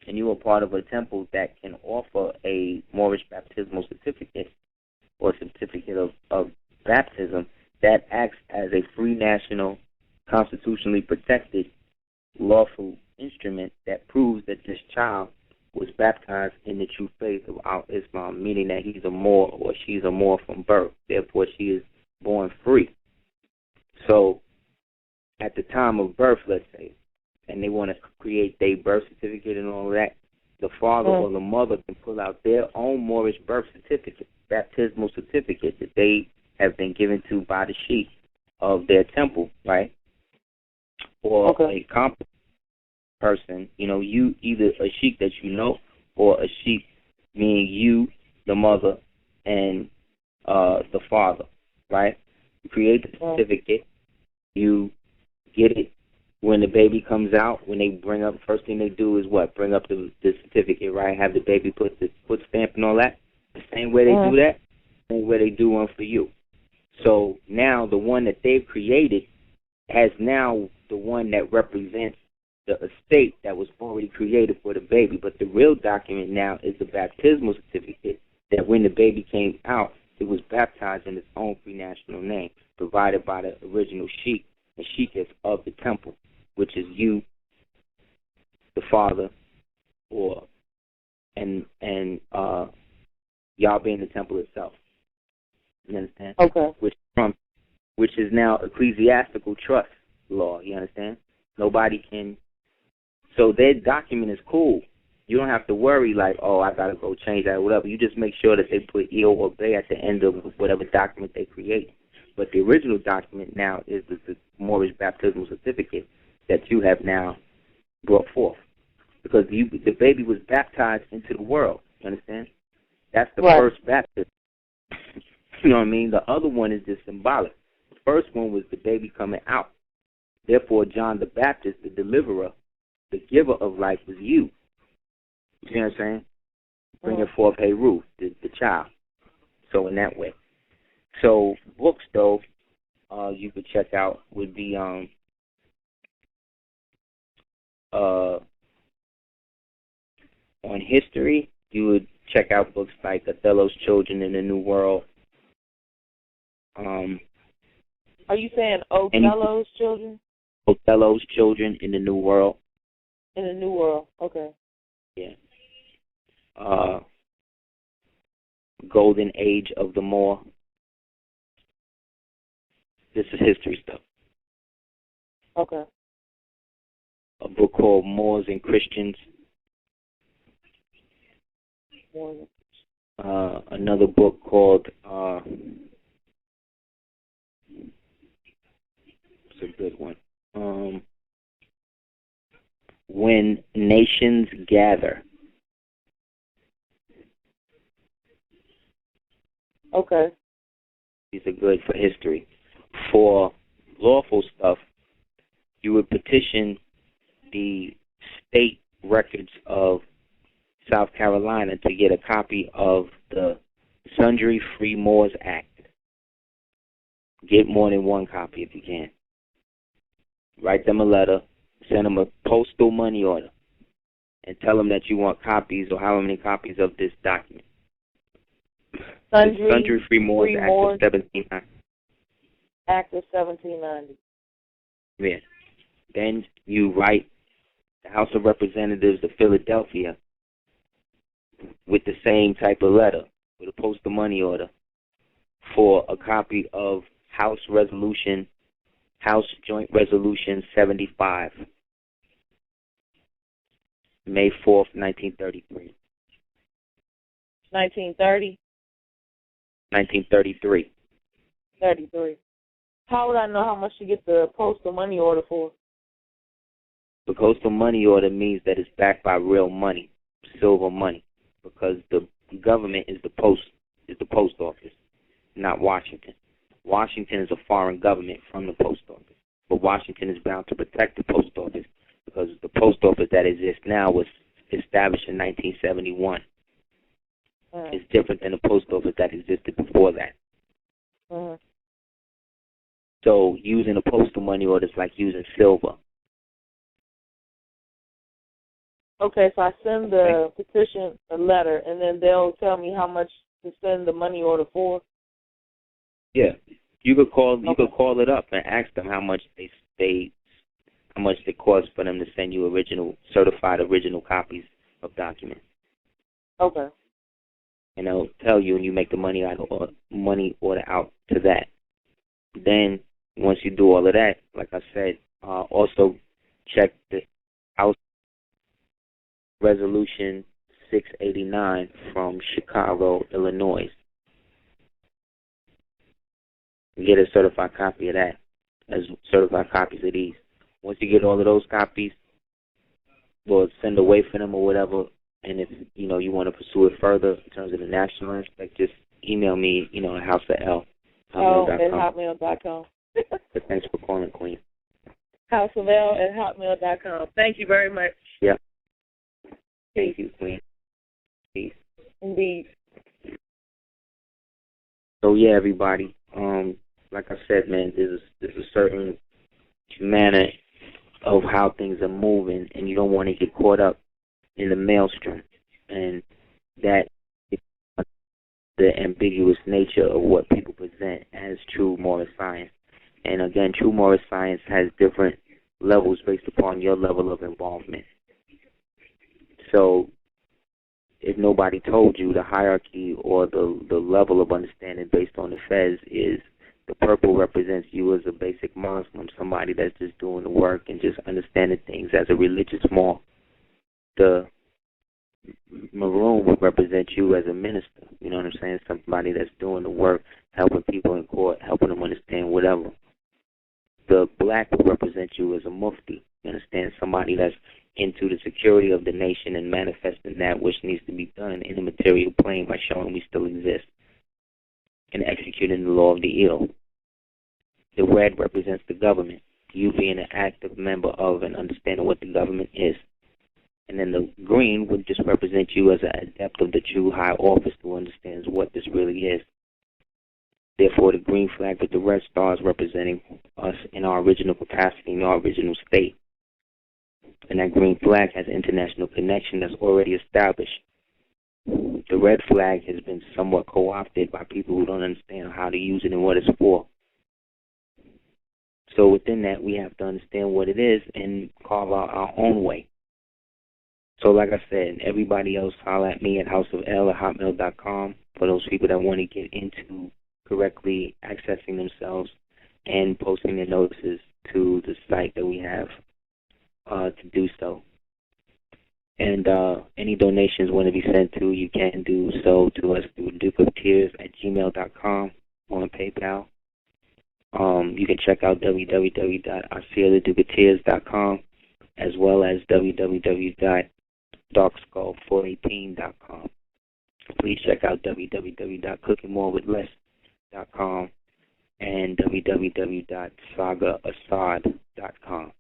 and you are part of a temple that can offer a Moorish baptismal certificate or certificate of baptism, that acts as a free national, constitutionally protected, lawful instrument that proves that this child was baptized in the true faith of Islam, meaning that he's a Moor or she's a Moor from birth. Therefore, she is born free. So, at the time of birth, let's say, and they want to create their birth certificate and all that, the father or the mother can pull out their own Moorish birth certificate, baptismal certificate that they have been given to by the sheikh of their temple, right? Or a competent person, you either a sheikh that you know or a sheikh meaning you, the mother, and the father, right? You create the certificate, you get it when the baby comes out. When they bring up, first thing they do is what? Bring up the certificate, right? Have the baby put stamp and all that. The same way they do that, same way they do one for you. So now the one that they've created has now the one that represents the estate that was already created for the baby. But the real document now is the baptismal certificate that when the baby came out, it was baptized in its own free national name, provided by the original sheikh and sheikhess of the temple, which is you, the father, and y'all being the temple itself. You understand? Okay. Which is now ecclesiastical trust law. You understand? Nobody can. So their document is cool. You don't have to worry like, oh, I gotta go change that or whatever. You just make sure that they put "io" or "be" at the end of whatever document they create. But the original document now is the Moorish baptismal certificate that you have now brought forth, because the baby was baptized into the world. You understand? That's the first baptism. You know what I mean? The other one is just symbolic. The first one was the baby coming out. Therefore, John the Baptist, the deliverer, the giver of life, was you. You know what I'm saying? Bringing forth Heru, the child. So in that way. So books, though, you could check out would be on history. You would check out books like Othello's Children in the New World. Are you saying Othello's Children? Othello's Children in the New World. In the New World, okay. Yeah. Golden Age of the Moor. This is history stuff. Okay. A book called Moors and Christians. Another book called it's a good one. When Nations Gather. Okay. These are good for history. For lawful stuff, you would petition the state records of South Carolina to get a copy of the Sundry Free Moors Act. Get more than one copy if you can. Write them a letter, send them a postal money order, and tell them that you want copies or however many copies of this document. Sundry Free Moors Act of 1790. Act of 1790. Yeah. Then you write the House of Representatives of Philadelphia with the same type of letter, with a postal money order, for a copy of House Joint Resolution 75, May 4th, 1933. 1930? 1933. 33. How would I know how much to get the postal money order for? The postal money order means that it's backed by real money, silver money, because the government is the post office, not Washington. Washington is a foreign government from the post office, but Washington is bound to protect the post office because the post office that exists now was established in 1971. It's different than the post office that existed before that. So using a postal money order is like using silver. Okay, so I send the petition a letter, and then they'll tell me how much to send the money order for? Yeah. You could call it up and ask them how much they cost for them to send you certified original copies of documents. Okay. And they'll tell you, and you make the money order out to that. Then once you do all of that, like I said, also check the House Resolution 689 from Chicago, Illinois. Get a certified copy of that, as certified copies of these. Once you get all of those copies, well, send away for them or whatever. And if you want to pursue it further in terms of the national aspect, just email me, at houseofl@hotmail.com. But thanks for calling, Queen. houseofl@hotmail.com. Thank you very much. Yeah. Thank you, Queen. Peace. Indeed. So yeah, everybody. Like I said, man, there's a certain manner of how things are moving, and you don't want to get caught up in the maelstrom, and that is the ambiguous nature of what people present as true moral science. And again, true moral science has different levels based upon your level of involvement. So if nobody told you, the hierarchy or the level of understanding based on the Fez is the purple represents you as a basic Muslim, somebody that's just doing the work and just understanding things as a religious moral. The maroon would represent you as a minister, you know what I'm saying? Somebody that's doing the work, helping people in court, helping them understand whatever. The black would represent you as a mufti, you understand? Somebody that's into the security of the nation and manifesting that which needs to be done in the material plane by showing we still exist and executing the law of the ill. The red represents the government, you being an active member of and understanding what the government is. And then the green would just represent you as an adept of the true high office who understands what this really is. Therefore, the green flag with the red stars representing us in our original capacity, in our original state. And that green flag has international connection that's already established. The red flag has been somewhat co-opted by people who don't understand how to use it and what it's for. So within that, we have to understand what it is and carve out our own way. So like I said, everybody else, holler at me at houseofl@hotmail.com for those people that want to get into correctly accessing themselves and posting their notices to the site that we have to do so. And any donations want to be sent to, you can do so to us through dukeoftears@gmail.com on PayPal. You can check out www.aseerthedukeoftears.com as well as www.darkskull418.com. Please check out www.cookingmorewithless.com and www.sagaassad.com.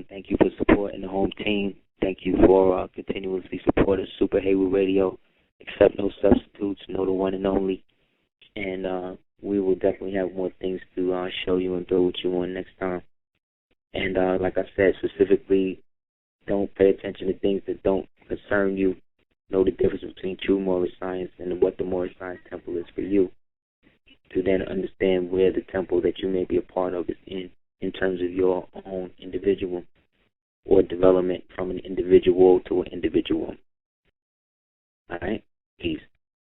Thank you for supporting the home team. Thank you for continuously supporting Super Heru Radio. Accept no substitutes, know the one and only. And we will definitely have more things to show you and throw with you on next time. And like I said, specifically, don't pay attention to things that don't concern you. Know the difference between true moral science and what the moral science temple is for you, to then understand where the temple that you may be a part of is in terms of your own individual or development from an individual to an individual. All right? Peace.